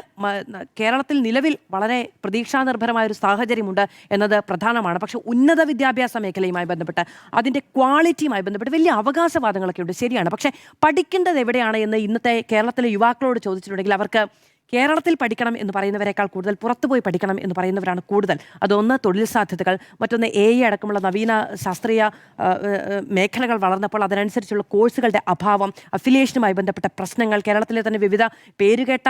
കേരളത്തിൽ നിലവിൽ വളരെ പ്രതീക്ഷാനിർഭരമായ ഒരു സാഹചര്യമുണ്ട് എന്നത് പ്രധാനമാണ്. പക്ഷേ ഉന്നത വിദ്യാഭ്യാസ മേഖലയുമായി ബന്ധപ്പെട്ട് അതിൻ്റെ ക്വാളിറ്റിയുമായി ബന്ധപ്പെട്ട് വലിയ അവകാശവാദങ്ങളൊക്കെ ഉണ്ട്, ശരിയാണ്. പക്ഷേ പഠിക്കേണ്ടത് എവിടെയാണ് എന്ന് ഇന്നത്തെ കേരളത്തിലെ യുവാക്കളോട് ചോദിച്ചിട്ടുണ്ടെങ്കിൽ അവർക്ക് കേരളത്തിൽ പഠിക്കണം എന്ന് പറയുന്നവരെക്കാൾ കൂടുതൽ പുറത്തുപോയി പഠിക്കണം എന്ന് പറയുന്നവരാണ് കൂടുതൽ. അതൊന്ന് തൊഴിൽ സാധ്യതകൾ, മറ്റൊന്ന് AI അടക്കമുള്ള നവീന ശാസ്ത്രീയ മേഖലകൾ വളർന്നപ്പോൾ അതിനനുസരിച്ചുള്ള കോഴ്സുകളുടെ അഭാവം, അഫിലിയേഷനുമായി ബന്ധപ്പെട്ട പ്രശ്നങ്ങൾ. കേരളത്തിലെ തന്നെ വിവിധ പേരുകേട്ട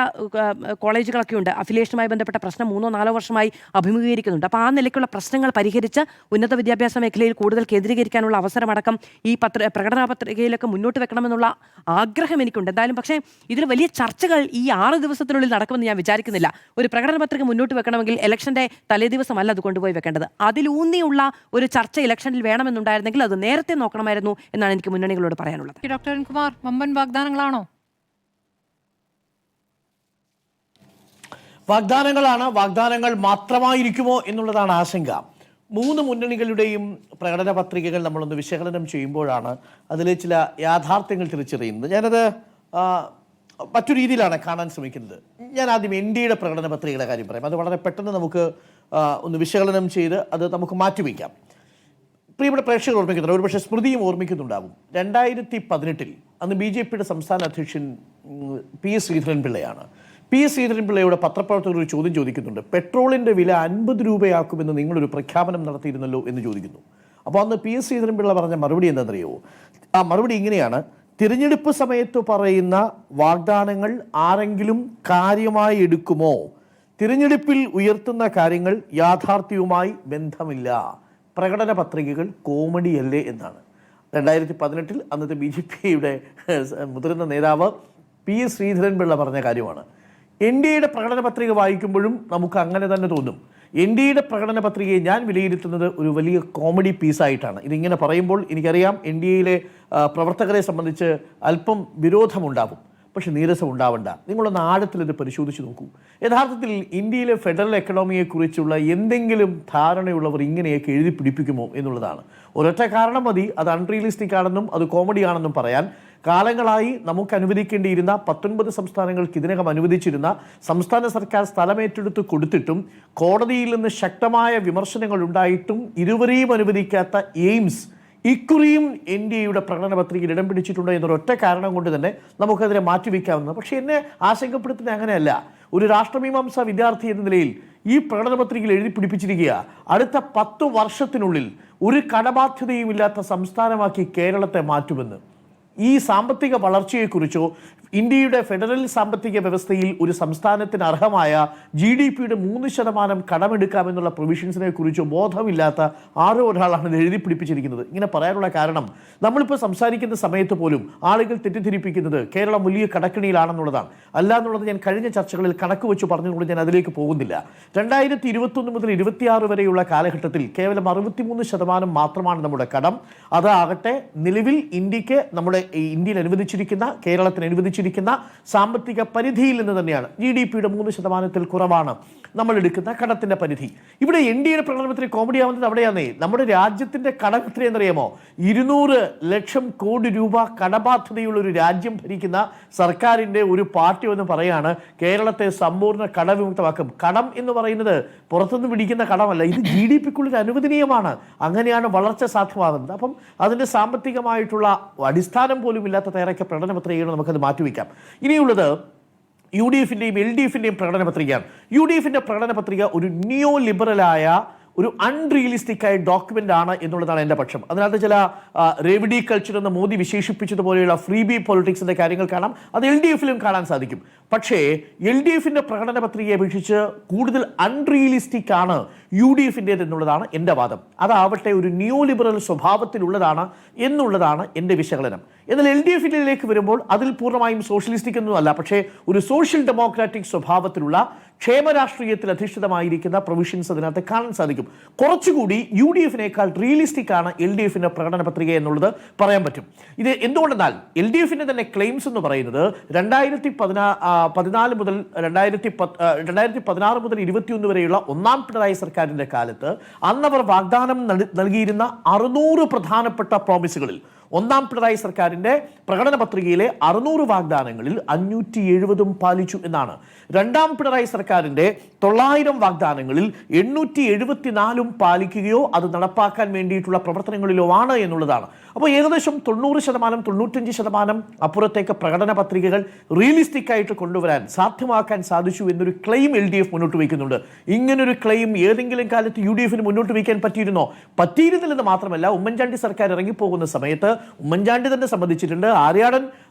കോളേജുകളൊക്കെ ഉണ്ട്, അഫിലിയേഷനുമായി ബന്ധപ്പെട്ട പ്രശ്നം 3-4 വർഷമായി അഭിമുഖീകരിക്കുന്നുണ്ട്. അപ്പോൾ ആ നിലയ്ക്കുള്ള പ്രശ്നങ്ങൾ പരിഹരിച്ച് ഉന്നത വിദ്യാഭ്യാസ മേഖലയിൽ കൂടുതൽ കേന്ദ്രീകരിക്കാനുള്ള അവസരമടക്കം ഈ പ്രകടന പത്രികയിലൊക്കെ മുന്നോട്ട് വെക്കണമെന്നുള്ള ആഗ്രഹം എനിക്കുണ്ട്. എന്തായാലും പക്ഷേ ഇതിൽ വലിയ ചർച്ചകൾ ഈ 6 ദിവസത്തിനുള്ളിൽ നടക്കുമെന്ന് ഞാൻ വിചാരിക്കുന്നില്ല. ഒരു പ്രകടന പത്രിക മുന്നോട്ട് വെക്കണമെങ്കിൽ ഇലക്ഷന്റെ തലേദിവസമല്ല അത് കൊണ്ടുപോയി വെക്കേണ്ടത്. അതിലൂന്നിയുള്ള ഒരു ചർച്ച ഇലക്ഷനിൽ വേണമെന്നുണ്ടായിരുന്നെങ്കിൽ അത് നേരത്തെ നോക്കണമായിരുന്നു എന്നാണ് എനിക്ക് മുന്നണികളോട് പറയാനുള്ളത്. ഡോക്ടർ അരുൺകുമാർ, വമ്പൻ വാഗ്ദാനങ്ങളാണോ? വാഗ്ദാനങ്ങൾ മാത്രമായിരിക്കുമോ എന്നുള്ളതാണ് ആശങ്ക. 3 മുന്നണികളുടെയും പ്രകടന പത്രികകൾ നമ്മളൊന്ന് വിശകലനം ചെയ്യുമ്പോഴാണ് അതിലെ ചില യാഥാർത്ഥ്യങ്ങൾ തിരിച്ചറിയുന്നത്. ഞാനത് മറ്റു രീതിയിലാണ് കാണാൻ ശ്രമിക്കുന്നത്. ഞാൻ ആദ്യം NDAയുടെ പ്രകടന പത്രികയുടെ കാര്യം പറയാം. അത് വളരെ പെട്ടെന്ന് നമുക്ക് ഒന്ന് വിശകലനം ചെയ്ത് അത് നമുക്ക് മാറ്റിവെക്കാം. പ്രിയപ്പെട്ട പ്രേക്ഷകർ ഓർമ്മിക്കുന്നുണ്ട്, ഒരുപക്ഷെ സ്മൃതിയും ഓർമ്മിക്കുന്നുണ്ടാവും. 2018 അന്ന് BJPയുടെ സംസ്ഥാന അധ്യക്ഷൻ PS ശ്രീധരൻപിള്ളയാണ്. PS ശ്രീധരൻപിള്ളയുടെ പത്രപ്രവർത്തകർ ഒരു ചോദ്യം ചോദിക്കുന്നുണ്ട്. പെട്രോളിൻ്റെ വില 50 രൂപയാക്കുമെന്ന് നിങ്ങളൊരു പ്രഖ്യാപനം നടത്തിയിരുന്നല്ലോ എന്ന് ചോദിക്കുന്നു. അപ്പോൾ അന്ന് PS ശ്രീധരൻപിള്ള പറഞ്ഞ മറുപടി എന്താണെന്നറിയോ? ആ മറുപടി ഇങ്ങനെയാണ്: തിരഞ്ഞെടുപ്പ് സമയത്ത് പറയുന്ന വാഗ്ദാനങ്ങൾ ആരെങ്കിലും കാര്യമായി എടുക്കുമോ? തിരഞ്ഞെടുപ്പിൽ ഉയർത്തുന്ന കാര്യങ്ങൾ യാഥാർത്ഥ്യവുമായി ബന്ധമില്ല. പ്രകടന പത്രികകൾ കോമഡിയല്ലേ എന്നാണ് 2018 അന്നത്തെ BJPയുടെ മുതിർന്ന നേതാവ് PS ശ്രീധരൻപിള്ള പറഞ്ഞ കാര്യമാണ്. NDAയുടെ പ്രകടന പത്രിക വായിക്കുമ്പോഴും നമുക്ക് അങ്ങനെ തന്നെ തോന്നും. NDAയുടെ പ്രകടന പത്രികയെ ഞാൻ വിലയിരുത്തുന്നത് ഒരു വലിയ കോമഡി പീസായിട്ടാണ്. ഇതിങ്ങനെ പറയുമ്പോൾ എനിക്കറിയാം NDAയിലെ പ്രവർത്തകരെ സംബന്ധിച്ച് അല്പം വിരോധമുണ്ടാവും. പക്ഷെ നീരസം ഉണ്ടാവണ്ട. നിങ്ങളൊന്ന് ആഴത്തിൽ ഇത് പരിശോധിച്ച് നോക്കൂ. യഥാർത്ഥത്തിൽ ഇന്ത്യയിലെ ഫെഡറൽ എക്കണോമിയെക്കുറിച്ചുള്ള എന്തെങ്കിലും ധാരണയുള്ളവർ ഇങ്ങനെയൊക്കെ എഴുതി പിടിപ്പിക്കുമോ എന്നുള്ളതാണ്. ഒരൊറ്റ കാരണം മതി അത് അൺറിയലിസ്റ്റിക് ആണെന്നും അത് കോമഡി ആണെന്നും പറയാൻ. കാലങ്ങളായി നമുക്ക് അനുവദിക്കേണ്ടിയിരുന്ന 19 സംസ്ഥാനങ്ങൾക്ക് ഇതിനകം അനുവദിച്ചിരുന്ന സംസ്ഥാന സർക്കാർ സ്ഥലമേറ്റെടുത്ത് കൊടുത്തിട്ടും കോടതിയിൽ നിന്ന് ശക്തമായ വിമർശനങ്ങൾ ഉണ്ടായിട്ടും ഇരുവരെയും അനുവദിക്കാത്ത എയിംസ് ഇക്കുറിയും NDAയുടെ പ്രകടന പത്രികയിൽ ഇടം പിടിച്ചിട്ടുണ്ട് എന്നൊരൊറ്റ കാരണം കൊണ്ട് തന്നെ നമുക്കതിനെ മാറ്റിവെക്കാവുന്നത്. പക്ഷേ എന്നെ ആശങ്കപ്പെടുത്തുന്നത് അങ്ങനെയല്ല. ഒരു രാഷ്ട്രമീമാംസ വിദ്യാർത്ഥി എന്ന നിലയിൽ ഈ പ്രകടന പത്രികയിൽ എഴുതി പിടിപ്പിച്ചിരിക്കുക അടുത്ത 10 വർഷത്തിനുള്ളിൽ ഒരു കടബാധ്യതയും ഇല്ലാത്ത സംസ്ഥാനമാക്കി കേരളത്തെ മാറ്റുമെന്ന്. ഈ സാമ്പത്തിക വളർച്ചയെക്കുറിച്ചോ ഇന്ത്യയുടെ ഫെഡറൽ സാമ്പത്തിക വ്യവസ്ഥയിൽ ഒരു സംസ്ഥാനത്തിന് അർഹമായ GDPയുടെ 3% കടമെടുക്കാമെന്നുള്ള പ്രൊവിഷൻസിനെ കുറിച്ചോ ബോധമില്ലാത്ത ആരോ ഒരാളാണ് ഇത് എഴുതി പിടിപ്പിച്ചിരിക്കുന്നത്. ഇങ്ങനെ പറയാനുള്ള കാരണം നമ്മളിപ്പോൾ സംസാരിക്കുന്ന സമയത്ത് പോലും ആളുകൾ തെറ്റിദ്ധരിപ്പിക്കുന്നത് കേരളം വലിയ കടക്കിണിയിലാണെന്നുള്ളതാണ്. അല്ല എന്നുള്ളത് ഞാൻ കഴിഞ്ഞ ചർച്ചകളിൽ കണക്ക് വെച്ച് പറഞ്ഞുകൊണ്ട് ഞാൻ അതിലേക്ക് പോകുന്നില്ല. 2021 മുതൽ 26 വരെയുള്ള കാലഘട്ടത്തിൽ കേവലം 63% മാത്രമാണ് നമ്മുടെ കടം. അതാകട്ടെ നിലവിൽ ഇന്ത്യയിൽ അനുവദിച്ചിരിക്കുന്ന കേരളത്തിന് അനുവദിച്ചിരിക്കുന്ന സാമ്പത്തിക പരിധിയിൽ നിന്ന് തന്നെയാണ്. GDPയുടെ 3% കുറവാണ് നമ്മൾ എടുക്കുന്ന കടത്തിന്റെ പരിധി. ഇവിടെ NDAയുടെ പ്രകടനത്തിൽ കോമഡി ആവുന്നത് അവിടെയാണേ. നമ്മുടെ രാജ്യത്തിന്റെ കടം എത്രയെന്നറിയാമോ? 200 ലക്ഷം കോടി രൂപ കടബാധ്യതയുള്ള ഒരു രാജ്യം ഭരിക്കുന്ന സർക്കാരിന്റെ ഒരു പാർട്ടി എന്ന് പറയാണ് കേരളത്തെ സമ്പൂർണ്ണ കടവിമുക്തമാക്കും. കടം എന്ന് പറയുന്നത് പുറത്തുനിന്ന് പിടിക്കുന്ന കടമല്ല, ഇത് GDPക്കുള്ളിൽ അനുവദനീയമാണ്. അങ്ങനെയാണ് വളർച്ച സാധ്യമാകുന്നത്. അപ്പം അതിന്റെ സാമ്പത്തികമായിട്ടുള്ള അടിസ്ഥാനം പോലും ഇല്ലാത്ത തയ്യാറാക്കിയ പ്രകടന പത്രികകൾ നമുക്കത് മാറ്റിവെക്കാം. ഇനിയുള്ളത് UDF-ന്റെയും LDF-ന്റെയും പ്രകടന പത്രികയാണ്. UDF-ന്റെ പ്രകടന പത്രിക ഒരു നിയോ ലിബറലായ ഒരു അൺറിയലിസ്റ്റിക് ആയ ഡോക്യുമെന്റ് ആണ് എന്നുള്ളതാണ് എൻ്റെ പക്ഷം. അതിനകത്ത് ചില റെവിഡി കൾച്ചർ എന്ന് മോദി വിശേഷിപ്പിച്ചതുപോലെയുള്ള ഫ്രീ ബി പൊളിറ്റിക്സിന്റെ കാര്യങ്ങൾ കാണാം. അത് LDF-ലും കാണാൻ സാധിക്കും. പക്ഷേ LDF-ന്റെ പ്രകടന പത്രികയെ അപേക്ഷിച്ച് കൂടുതൽ അൺറിയലിസ്റ്റിക് ആണ് UDF-ന്റേത് എന്നുള്ളതാണ് എൻ്റെ വാദം. അതാവട്ടെ ഒരു നിയോ ലിബറൽ സ്വഭാവത്തിലുള്ളതാണ് എന്നുള്ളതാണ് എൻ്റെ വിശകലനം. എന്നാൽ LDF-ലേക്ക് വരുമ്പോൾ അതിൽ പൂർണ്ണമായും സോഷ്യലിസ്റ്റിക് ഒന്നുമല്ല, പക്ഷേ ഒരു സോഷ്യൽ ഡെമോക്രാറ്റിക് സ്വഭാവത്തിലുള്ള ക്ഷേമരാഷ്ട്രീയത്തിൽ അധിഷ്ഠിതമായിരിക്കുന്ന പ്രൊവിഷൻസ് അതിനകത്ത് കാണാൻ സാധിക്കും. കുറച്ചുകൂടി UDF-നേക്കാൾ റിയലിസ്റ്റിക് ആണ് LDF-ന്റെ പ്രകടന പത്രിക എന്നുള്ളത് പറയാൻ പറ്റും. ഇത് എന്തുകൊണ്ടെന്നാൽ LDF-ന്റെ തന്നെ ക്ലെയിംസ് എന്ന് പറയുന്നത് 2014 മുതൽ 2016 മുതൽ 21 വരെയുള്ള ഒന്നാം പിണറായി സർക്കാരിന്റെ കാലത്ത് അന്നവർ വാഗ്ദാനം നൽകിയിരുന്ന 600 പ്രധാനപ്പെട്ട പ്രോമിസുകളിൽ ഒന്നാം പിണറായി സർക്കാരിന്റെ പ്രകടന പത്രികയിലെ 600 വാഗ്ദാനങ്ങളിൽ 570 പാലിച്ചു എന്നാണ്. രണ്ടാം പിണറായി സർക്കാരിന്റെ 900 വാഗ്ദാനങ്ങളിൽ 874 പാലിക്കുകയോ അത് നടപ്പാക്കാൻ വേണ്ടിയിട്ടുള്ള പ്രവർത്തനങ്ങളിലോ ആണ് എന്നുള്ളതാണ്. അപ്പോൾ ഏകദേശം 90%, 95% അപ്പുറത്തേക്ക് പ്രകടന പത്രികകൾ റിയലിസ്റ്റിക് ആയിട്ട് കൊണ്ടുവരാൻ സാധ്യമാക്കാൻ സാധിച്ചു എന്നൊരു ക്ലെയിം LDF മുന്നോട്ട് വയ്ക്കുന്നുണ്ട്. ഇങ്ങനൊരു ക്ലെയിം ഏതെങ്കിലും കാലത്ത് UDF-ന് മുന്നോട്ട് വയ്ക്കാൻ പറ്റിയിരുന്നോ? പറ്റിയിരുന്നില്ലെന്ന് മാത്രമല്ല, ഉമ്മൻചാണ്ടി സർക്കാർ ഇറങ്ങിപ്പോകുന്ന സമയത്ത് ഉമ്മൻചാണ്ടി തന്നെ സമ്മതിച്ചിട്ടുണ്ട്, ആര്യാടൻ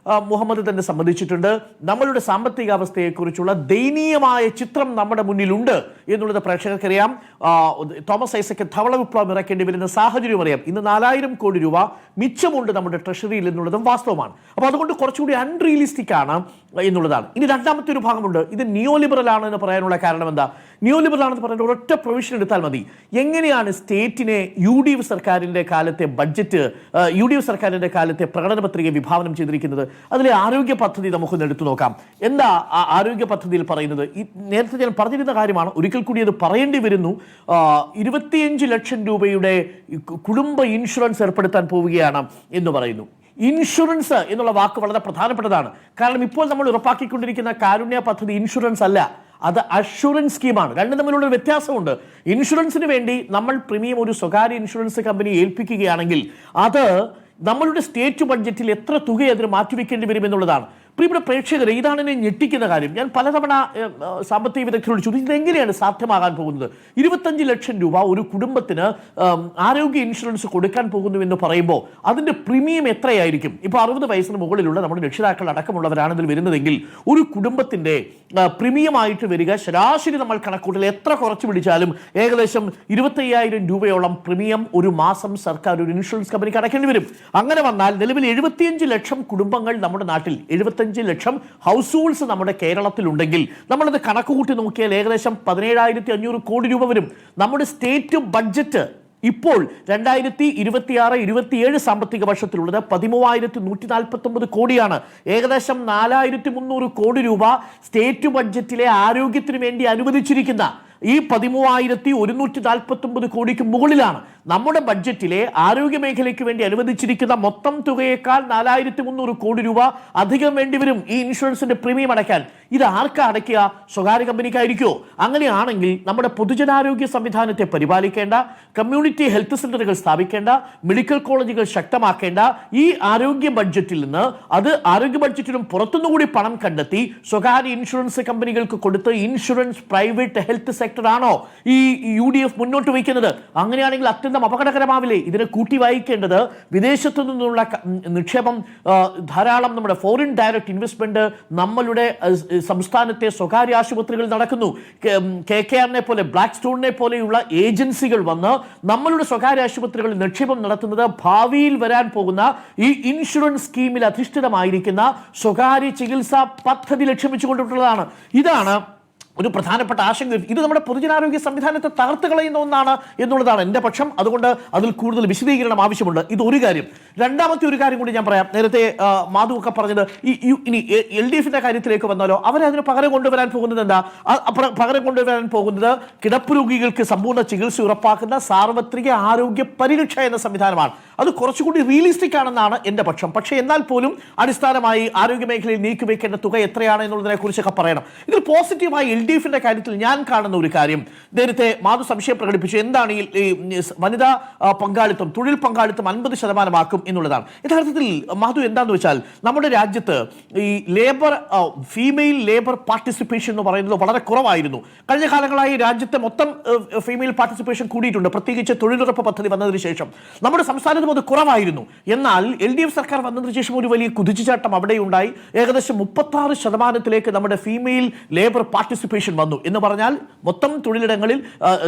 മുഹമ്മദ് തന്നെ സമ്മതിച്ചിട്ടുണ്ട്, നമ്മളുടെ സാമ്പത്തിക അവസ്ഥയെക്കുറിച്ചുള്ള ദയനീയമായ ചിത്രം നമ്മുടെ മുന്നിലുണ്ട് എന്നുള്ളത് പ്രേക്ഷകർക്കറിയാം. തോമസ് ഐസക്ക് ധവള വിപ്ലവം ഇറക്കേണ്ടി വരുന്ന സാഹചര്യം അറിയാം. ഇന്ന് 4000 കോടി രൂപ മിച്ചമുണ്ട് നമ്മുടെ ട്രഷറിയിൽ എന്നുള്ളതും വാസ്തവമാണ്. അപ്പോൾ അതുകൊണ്ട് കുറച്ചുകൂടി അൺറിയലിസ്റ്റിക് ആണ് എന്നുള്ളതാണ്. ഇനി രണ്ടാമത്തെ ഒരു ഭാഗമുണ്ട്. ഇത് നിയോ ലിബറൽ ആണ് എന്ന് പറയാനുള്ള കാരണം എന്താ? നിയോ ലിബറൽ ആണെന്ന് പറയുന്ന ഒരൊറ്റ പ്രൊവിഷൻ എടുത്താൽ മതി. എങ്ങനെയാണ് സ്റ്റേറ്റിനെ UDF സർക്കാരിന്റെ കാലത്തെ ബഡ്ജറ്റ്, UDF സർക്കാരിന്റെ കാലത്തെ പ്രകടന പത്രിക വിഭാവനം ചെയ്തിരിക്കുന്നത്? അതിലെ ആരോഗ്യ പദ്ധതി നമുക്കൊന്ന് എടുത്തു നോക്കാം. എന്താ ആരോഗ്യ പദ്ധതിയിൽ പറയുന്നത്? നേരത്തെ ഞാൻ പറഞ്ഞിരുന്ന കാര്യമാണ്, ഒരിക്കൽ കൂടി അത് പറയേണ്ടി വരുന്നു. 25 ലക്ഷം രൂപയുടെ കുടുംബ ഇൻഷുറൻസ് ഏർപ്പെടുത്താൻ പോവുകയാണ് എന്ന് പറയുന്നു. ഇൻഷുറൻസ് എന്നുള്ള വാക്ക് വളരെ പ്രധാനപ്പെട്ടതാണ്. കാരണം ഇപ്പോൾ നമ്മൾ ഉറപ്പാക്കിക്കൊണ്ടിരിക്കുന്ന കാരുണ്യ പദ്ധതി ഇൻഷുറൻസ് അല്ല, അത് അഷുറൻസ് സ്കീമാണ്. രണ്ടും തമ്മിലുള്ള ഒരു വ്യത്യാസമുണ്ട്. ഇൻഷുറൻസിന് വേണ്ടി നമ്മൾ പ്രീമിയം ഒരു സ്വകാര്യ ഇൻഷുറൻസ് കമ്പനി ഏൽപ്പിക്കുകയാണെങ്കിൽ അത് നമ്മളുടെ സ്റ്റേറ്റ് ബഡ്ജറ്റിൽ എത്ര തുക അതിന് മാറ്റിവെക്കേണ്ടി വരും എന്നുള്ളതാണ്. പ്രിയപ്പെട്ട പ്രേക്ഷകരെ, ഇതാണ് എന്നെ ഞെട്ടിക്കുന്ന കാര്യം. ഞാൻ പലതവണ സാമ്പത്തിക വിദഗ്ധരോട് ചോദിച്ചു, ഇതെങ്ങനെയാണ് സാധ്യമാകാൻ പോകുന്നത്? 25 ലക്ഷം രൂപ ഒരു കുടുംബത്തിന് ആരോഗ്യ ഇൻഷുറൻസ് കൊടുക്കാൻ പോകുന്നു എന്ന് പറയുമ്പോൾ അതിന്റെ പ്രീമിയം എത്രയായിരിക്കും? ഇപ്പോൾ 60 വയസ്സിന് മുകളിലുള്ള നമ്മുടെ രക്ഷിതാക്കൾ അടക്കമുള്ളവരാണ് ഇതിൽ വരുന്നതെങ്കിൽ ഒരു കുടുംബത്തിന്റെ പ്രീമിയം ആയിട്ട് വരിക ശരാശരി നമ്മൾ കണക്കൂട്ടൽ എത്ര കുറച്ച് പിടിച്ചാലും ഏകദേശം 25,000 രൂപയോളം പ്രീമിയം ഒരു മാസം സർക്കാർ ഒരു ഇൻഷുറൻസ് കമ്പനിക്ക് അടയ്ക്കേണ്ടി വരും. അങ്ങനെ വന്നാൽ നിലവിൽ 75 ലക്ഷം കുടുംബങ്ങൾ നമ്മുടെ നാട്ടിൽ, 75 ലക്ഷം ഹൗസ് ഹോൾഡ്സ് നമ്മുടെ കേരളത്തിലുണ്ടെങ്കിൽ നമ്മളത് കണക്ക് കൂട്ടി നോക്കിയാൽ ഏകദേശം 17,500 കോടി രൂപ വരും. നമ്മുടെ സ്റ്റേറ്റ് ബഡ്ജറ്റ് ഇപ്പോൾ 2026-27 സാമ്പത്തിക വർഷത്തിലുള്ളത് 13,149 കോടിയാണ്. ഏകദേശം 4,300 കോടി രൂപ സ്റ്റേറ്റ് ബഡ്ജറ്റിലെ ആരോഗ്യത്തിന് വേണ്ടി അനുവദിച്ചിരിക്കുന്ന ഈ 13,149 കോടിക്ക് മുകളിലാണ് നമ്മുടെ ബഡ്ജറ്റിലെ ആരോഗ്യ മേഖലയ്ക്ക് വേണ്ടി അനുവദിച്ചിരിക്കുന്ന മൊത്തം തുകയേക്കാൾ 4,300 കോടി രൂപ അധികം വേണ്ടിവരും ഈ ഇൻഷുറൻസിന്റെ പ്രീമിയം അടയ്ക്കാൻ. ഇത് ആർക്കാ അടയ്ക്കുക? സ്വകാര്യ കമ്പനിക്കായിരിക്കുമോ? അങ്ങനെയാണെങ്കിൽ നമ്മുടെ പൊതുജനാരോഗ്യ സംവിധാനത്തെ പരിപാലിക്കേണ്ട, കമ്മ്യൂണിറ്റി ഹെൽത്ത് സെന്ററുകൾ സ്ഥാപിക്കേണ്ട, മെഡിക്കൽ കോളേജുകൾ ശക്തമാക്കേണ്ട ഈ ആരോഗ്യ ബഡ്ജറ്റിൽ നിന്ന് അത് ആരോഗ്യ ബഡ്ജറ്റിനും പുറത്തുനിന്നുകൂടി പണം കണ്ടെത്തി സ്വകാര്യ ഇൻഷുറൻസ് കമ്പനികൾക്ക് കൊടുത്ത് ഇൻഷുറൻസ് പ്രൈവറ്റ് ഹെൽത്ത് സെക്ടറാണോ ഈ UDF മുന്നോട്ട് വയ്ക്കുന്നത്? അങ്ങനെയാണെങ്കിൽ അത്യന്തം അപകടകരമാവില്ലേ? ഇതിനെ കൂട്ടി വായിക്കേണ്ടത് വിദേശത്തു നിന്നുള്ള നിക്ഷേപം, ധാരാളം നമ്മുടെ ഫോറിൻ ഡയറക്റ്റ് ഇൻവെസ്റ്റ്മെന്റ് നമ്മളുടെ സംസ്ഥാനത്തെ സ്വകാര്യ ആശുപത്രികളിൽ നടക്കുന്നു. KKR-നെ പോലെ, ബ്ലാക്ക് സ്റ്റോണിനെ പോലെയുള്ള ഏജൻസികൾ വന്ന് നമ്മളുടെ സ്വകാര്യ ആശുപത്രികളിൽ നിക്ഷേപം നടത്തുന്നത് ഭാവിയിൽ വരാൻ പോകുന്ന ഈ ഇൻഷുറൻസ് സ്കീമിൽ അധിഷ്ഠിതമായിരിക്കുന്ന സ്വകാര്യ ചികിത്സാ പദ്ധതി ലക്ഷ്യം വെച്ചുകൊണ്ടിട്ടുള്ളതാണ്. ഇതാണ് ഒരു പ്രധാനപ്പെട്ട ആശങ്ക. ഇത് നമ്മുടെ പൊതുജനാരോഗ്യ സംവിധാനത്തെ തകർത്ത് കളയുന്ന ഒന്നാണ് എന്നുള്ളതാണ് എൻ്റെ പക്ഷം. അതുകൊണ്ട് അതിൽ കൂടുതൽ വിശദീകരണം ആവശ്യമുണ്ട്. ഇത് ഒരു കാര്യം. രണ്ടാമത്തെ ഒരു കാര്യം കൂടി ഞാൻ പറയാം. നേരത്തെ മാധു ഒക്കെ പറഞ്ഞത് ഇനി LDF-ന്റെ കാര്യത്തിലേക്ക് വന്നാലോ, അവരതിന് പകരം കൊണ്ടുവരാൻ പോകുന്നത് എന്താ? പകരം കൊണ്ടുവരാൻ പോകുന്നത് കിടപ്പ് രോഗികൾക്ക് സമ്പൂർണ്ണ ചികിത്സ ഉറപ്പാക്കുന്ന സാർവത്രിക ആരോഗ്യ പരിരക്ഷ എന്ന സംവിധാനമാണ്. അത് കുറച്ചുകൂടി റിയലിസ്റ്റിക് ആണെന്നാണ് എൻ്റെ പക്ഷം. പക്ഷേ എന്നാൽ പോലും അടിസ്ഥാനമായി ആരോഗ്യ മേഖലയിൽ നീക്കിവെക്കേണ്ട തുക എത്രയാണ് എന്നുള്ളതിനെ കുറിച്ചൊക്കെ പറയണം. ഇതിൽ പോസിറ്റീവായി LDFിന്റെ കാര്യത്തിൽ ഞാൻ കാണുന്ന ഒരു കാര്യം, നേരത്തെ മാധു സംശയം പ്രകടിപ്പിച്ചു, എന്താണ് ഈ വനിതാ പങ്കാളിത്തം, തൊഴിൽ പങ്കാളിത്തം 50% എന്നുള്ളതാണ്. യഥാർത്ഥത്തിൽ മാധു എന്താണെന്ന് വെച്ചാൽ നമ്മുടെ രാജ്യത്ത് ഈ ഫീമെയിൽ ലേബർ പാർട്ടിസിപ്പേഷൻ എന്ന് പറയുന്നത് വളരെ കുറവായിരുന്നു. കഴിഞ്ഞ കാലങ്ങളായി രാജ്യത്തെ മൊത്തം ഫീമെയിൽ പാർട്ടിസിപ്പേഷൻ കൂടിയിട്ടുണ്ട്, പ്രത്യേകിച്ച് തൊഴിലുറപ്പ് പദ്ധതി വന്നതിന് ശേഷം. നമ്മുടെ സംസ്ഥാനത്തും അത് കുറവായിരുന്നു. എന്നാൽ LDF സർക്കാർ വന്നതിന് ശേഷം ഒരു വലിയ കുതിച്ചുചാട്ടം അവിടെയുണ്ടായി. ഏകദേശം 36% നമ്മുടെ ഫീമെയിൽ ലേബർ പാർട്ടിസിപ്പേഷൻ വന്നു എന്ന് പറഞ്ഞാൽ മൊത്തം തൊഴിലിടങ്ങളിൽ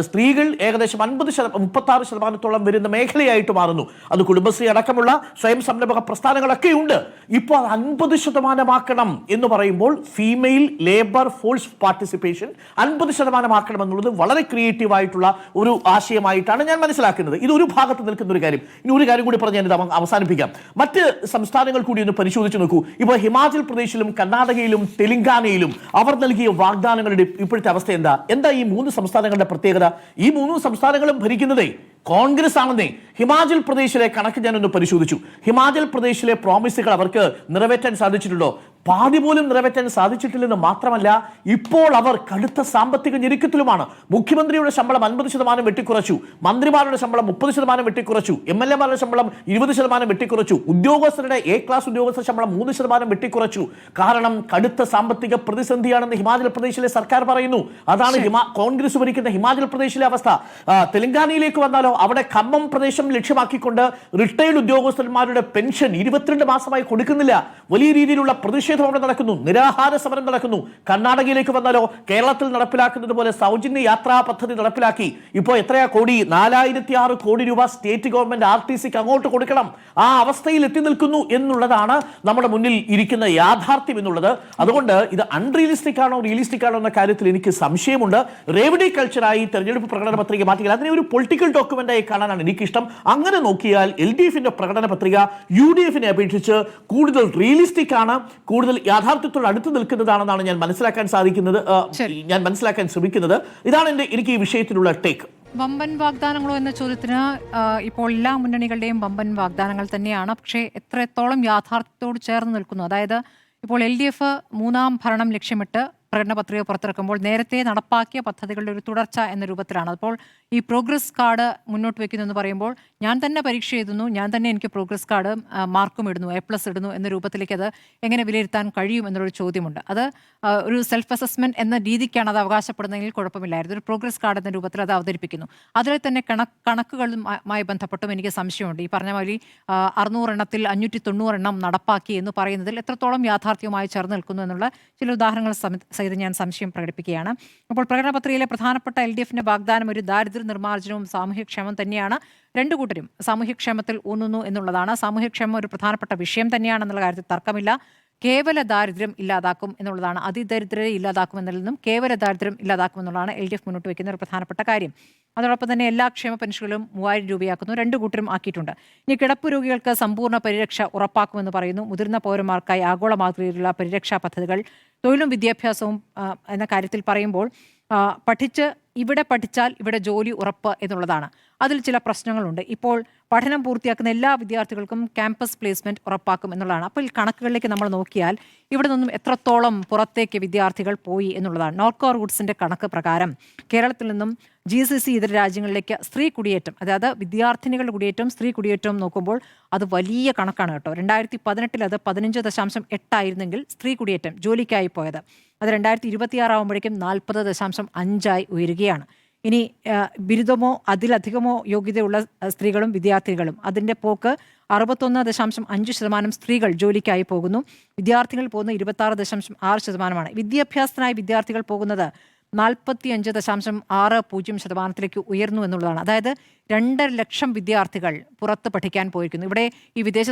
സ്ത്രീകൾ ഏകദേശം 36% വരുന്ന മേഖലയായിട്ട് മാറുന്നു. അത് കുടുംബശ്രീ അടക്കമുള്ള സ്വയം സംരംഭക പ്രസ്ഥാനങ്ങളൊക്കെ ഉണ്ട്. ഇപ്പോൾ അത് 50% എന്ന് പറയുമ്പോൾ ഫീമെയിൽ ലേബർ ഫോഴ്സ് പാർട്ടിസിപ്പേഷൻ 50% എന്നുള്ളത് വളരെ ക്രിയേറ്റീവ് ആയിട്ടുള്ള ഒരു ആശയമായിട്ടാണ് ഞാൻ മനസ്സിലാക്കുന്നത്. ഇത് ഒരു ഭാഗത്ത് നിൽക്കുന്ന ഒരു കാര്യം. ഇനി ഒരു കാര്യം കൂടി പറഞ്ഞ് ഞാൻ ഇത് അവസാനിപ്പിക്കാം. മറ്റ് സംസ്ഥാനങ്ങൾ കൂടി ഒന്ന് പരിശോധിച്ച് നോക്കൂ. ഇപ്പോൾ ഹിമാചൽ പ്രദേശിലും കർണാടകയിലും തെലങ്കാനയിലും അവർ നൽകിയ വാഗ്ദാനങ്ങളുടെ ഇപ്പോഴത്തെ അവസ്ഥ എന്താ ഈ 3 സംസ്ഥാനങ്ങളുടെ പ്രത്യേകത? ഈ 3 സംസ്ഥാനങ്ങളും ഭരിക്കുന്നതേ കോൺഗ്രസ് ആണെന്നേ. ഹിമാചൽ പ്രദേശിലെ കണക്ക് ഞാനൊന്ന് പരിശോധിച്ചു. ഹിമാചൽ പ്രദേശിലെ പ്രോമിസുകൾ അവർക്ക് നിറവേറ്റാൻ സാധിച്ചിട്ടുണ്ടോ? പാതി പോലും നിറവേറ്റാൻ സാധിച്ചിട്ടില്ലെന്ന് മാത്രമല്ല, ഇപ്പോൾ അവർ കടുത്ത സാമ്പത്തിക ഞെരുക്കത്തിലുമാണ്. മുഖ്യമന്ത്രിയുടെ ശമ്പളം 50% വെട്ടിക്കുറച്ചു, മന്ത്രിമാരുടെ ശമ്പളം 30% വെട്ടിക്കുറച്ചു, MLA-മാരുടെ ശമ്പളം 20% വെട്ടിക്കുറച്ചു, ഉദ്യോഗസ്ഥരുടെ ക്ലാസ് ഉദ്യോഗസ്ഥ ശമ്പളം 3% വെട്ടിക്കുറച്ചു. കാരണം കടുത്ത സാമ്പത്തിക പ്രതിസന്ധിയാണെന്ന് ഹിമാചൽ പ്രദേശിലെ സർക്കാർ പറയുന്നു. അതാണ് കോൺഗ്രസ് ഭരിക്കുന്ന ഹിമാചൽ പ്രദേശിലെ അവസ്ഥ. തെലങ്കാനയിലേക്ക് വന്നാലോ, അവിടെ ഖമ്മം പ്രദേശം ലക്ഷ്യമാക്കിക്കൊണ്ട് റിട്ടയർഡ് ഉദ്യോഗസ്ഥന്മാരുടെ പെൻഷൻ 22 മാസമായി കൊടുക്കുന്നില്ല. വലിയ രീതിയിലുള്ള പ്രതിഷേധം അവിടെ നടക്കുന്നു, നിരാഹാര സമരം നടക്കുന്നു. കർണാടകയിലേക്ക് വന്നാലോ, കേരളത്തിൽ നടപ്പിലാക്കുന്നത് പോലെ സൗജന്യ യാത്രാ പദ്ധതി നടപ്പിലാക്കി. ഇപ്പോൾ എത്രയാ കോടി? 4006 കോടി രൂപ സ്റ്റേറ്റ് ഗവൺമെന്റ് RTCക്ക് അങ്ങോട്ട് കൊടുക്കണം. ആ അവസ്ഥയിൽ എത്തി നിൽക്കുന്നു എന്നുള്ളതാണ് നമ്മുടെ മുന്നിൽ ഇരിക്കുന്ന യാഥാർത്ഥ്യം എന്നുള്ളത്. അതുകൊണ്ട് ഇത് അൺറിയലിസ്റ്റിക് ആണോ റിയലിസ്റ്റിക് ആണോ എന്ന കാര്യത്തിൽ എനിക്ക് സംശയമുണ്ട്. റേവഡി കൾച്ചറായി തെരഞ്ഞെടുപ്പ് പ്രകടന പത്രിക മാറ്റിയാൽ അതിനെ ഒരു പൊളിറ്റിക്കൽ ഡോക്യുമെന്റായി കാണാനാണ് എനിക്കിഷ്ടം. അങ്ങനെ നോക്കിയാൽ LDFിന്റെ പ്രകടന പത്രിക UDFിനെ അപേക്ഷിച്ച് കൂടുതൽ റിയലിസ്റ്റിക് ആണ്, കൂടുതൽ യാഥാർത്ഥ്യത്തോട് അടുത്ത് നിൽക്കുന്നതാണെന്നാണ് ഞാൻ മനസ്സിലാക്കാൻ ശ്രമിക്കുന്നത്. ഇതാണ് എനിക്ക് ഈ വിഷയത്തിലുള്ള ടേക്ക്. വമ്പൻ വാഗ്ദാനങ്ങളോ എന്ന ചോദ്യത്തിന് ഇപ്പോൾ എല്ലാ മുന്നണികളുടെയും വമ്പൻ വാഗ്ദാനങ്ങൾ തന്നെയാണ്. പക്ഷേ എത്രത്തോളം യാഥാർത്ഥ്യത്തോട് ചേർന്ന് നിൽക്കുന്നു? അതായത് ഇപ്പോൾ LDF 3ാം ഭരണം ലക്ഷ്യമിട്ട് പ്രകടന പത്രിക പുറത്തിറക്കുമ്പോൾ നേരത്തെ നടപ്പാക്കിയ പദ്ധതികളുടെ ഒരു തുടർച്ച എന്ന രൂപത്തിലാണ്. അപ്പോൾ ഈ പ്രോഗ്രസ് കാർഡ് മുന്നോട്ട് വയ്ക്കുന്നു എന്ന് പറയുമ്പോൾ ഞാൻ തന്നെ പരീക്ഷ എഴുതുന്നു, ഞാൻ തന്നെ എനിക്ക് പ്രോഗ്രസ് കാർഡ് മാർക്കും ഇടുന്നു, A+ ഇടുന്നു എന്ന രൂപത്തിലേക്ക് അത് എങ്ങനെ വിലയിരുത്താൻ കഴിയും എന്നുള്ളൊരു ചോദ്യമുണ്ട്. അത് ഒരു സെൽഫ് അസസ്മെന്റ് എന്ന രീതിക്കാണ് അത് അവകാശപ്പെടുന്നതെങ്കിൽ കുഴപ്പമില്ലായിരുന്നു. ഒരു പ്രോഗ്രസ് കാർഡ് എന്ന രൂപത്തിൽ അത് അവതരിപ്പിക്കുന്നു. അതിൽ തന്നെ കണക്കുകളുമായി ബന്ധപ്പെട്ടും എനിക്ക് സംശയമുണ്ട്. ഈ പറഞ്ഞ മാതിരി 600 എണ്ണത്തിൽ 590 എണ്ണം നടപ്പാക്കി എന്ന് പറയുന്നതിൽ എത്രത്തോളം യാഥാർത്ഥ്യവുമായി ചേർന്ന് നിൽക്കുന്നു എന്നുള്ള ചില ഉദാഹരണങ്ങൾ സഹിതം ഞാൻ സംശയം പ്രകടിപ്പിക്കുകയാണ്. അപ്പോൾ പ്രകടന പത്രികയിലെ പ്രധാനപ്പെട്ട LDFിന്റെ വാഗ്ദാനം ഒരു ദാരിദ്ര്യ നിർമ്മാർജ്ജനവും സാമൂഹ്യക്ഷേമം തന്നെയാണ്. രണ്ടു കൂട്ടരും സാമൂഹ്യക്ഷേമത്തിൽ ഊന്നുന്നു എന്നുള്ളതാണ്. സാമൂഹ്യക്ഷേമം ഒരു പ്രധാനപ്പെട്ട വിഷയം തന്നെയാണെന്നുള്ള കാര്യത്തിൽ തർക്കമില്ല. കേവല ദാരിദ്ര്യം ഇല്ലാതാക്കും എന്നുള്ളതാണ്. അതിദരിദ്രരെ ഇല്ലാതാക്കും എന്നതിൽ നിന്നും കേവല ദാരിദ്ര്യം ഇല്ലാതാക്കും എന്നുള്ളതാണ് LDF മുന്നോട്ട് വയ്ക്കുന്ന ഒരു പ്രധാനപ്പെട്ട കാര്യം. അതോടൊപ്പം തന്നെ എല്ലാ ക്ഷേമ പെൻഷനുകളും 3000 രൂപയാക്കുന്നു. 2 കൂട്ടരും ആക്കിയിട്ടുണ്ട്. ഇനി കിടപ്പ് രോഗികൾക്ക് സമ്പൂർണ്ണ പരിരക്ഷ ഉറപ്പാക്കുമെന്ന് പറയുന്നു. മുതിർന്ന പൗരന്മാർക്കായി ആഗോള മാതൃകയിലുള്ള പരിരക്ഷാ പദ്ധതികൾ, തൊഴിലും വിദ്യാഭ്യാസവും എന്ന കാര്യത്തിൽ പറയുമ്പോൾ ഇവിടെ പഠിച്ചാൽ ഇവിടെ ജോലി ഉറപ്പ് എന്നുള്ളതാണ്. അതിൽ ചില പ്രശ്നങ്ങളുണ്ട്. ഇപ്പോൾ പഠനം പൂർത്തിയാക്കുന്ന എല്ലാ വിദ്യാർത്ഥികൾക്കും ക്യാമ്പസ് പ്ലേസ്മെന്റ് ഉറപ്പാക്കും എന്നുള്ളതാണ്. അപ്പോൾ ഈ കണക്കുകളിലേക്ക് നമ്മൾ നോക്കിയാൽ ഇവിടെ നിന്നും എത്രത്തോളം പുറത്തേക്ക് വിദ്യാർത്ഥികൾ പോയി എന്നുള്ളതാണ്. നോർക്കോ റൂട്ട്സിന്റെ കണക്ക് പ്രകാരം കേരളത്തിൽ നിന്നും GCC ഇതര രാജ്യങ്ങളിലേക്ക് സ്ത്രീ കുടിയേറ്റം, അതായത് വിദ്യാർത്ഥിനികളുടെ കുടിയേറ്റം, സ്ത്രീ കുടിയേറ്റം നോക്കുമ്പോൾ അത് വലിയ കണക്കാണ് കേട്ടോ. 2018 അത് 15.8 ആയിരുന്നെങ്കിൽ സ്ത്രീ കുടിയേറ്റം ജോലിക്കായി പോയത്, അത് 2026 ആകുമ്പോഴേക്കും 40.5 ഉയരുകയാണ്. ഇനി ബിരുദമോ അതിലധികമോ യോഗ്യതയുള്ള സ്ത്രീകളും വിദ്യാർത്ഥികളും അതിൻ്റെ പോക്ക് 61.5% സ്ത്രീകൾ ജോലിക്കായി പോകുന്നു. വിദ്യാർത്ഥികൾ പോകുന്നത് 26.6%. വിദ്യാഭ്യാസത്തിനായി വിദ്യാർത്ഥികൾ പോകുന്നത് 45.60% ഉയർന്നു എന്നുള്ളതാണ്. അതായത് 2.5 ലക്ഷം വിദ്യാർത്ഥികൾ പുറത്ത് പഠിക്കാൻ പോയിരിക്കുന്നു. ഇവിടെ ഈ വിദേശ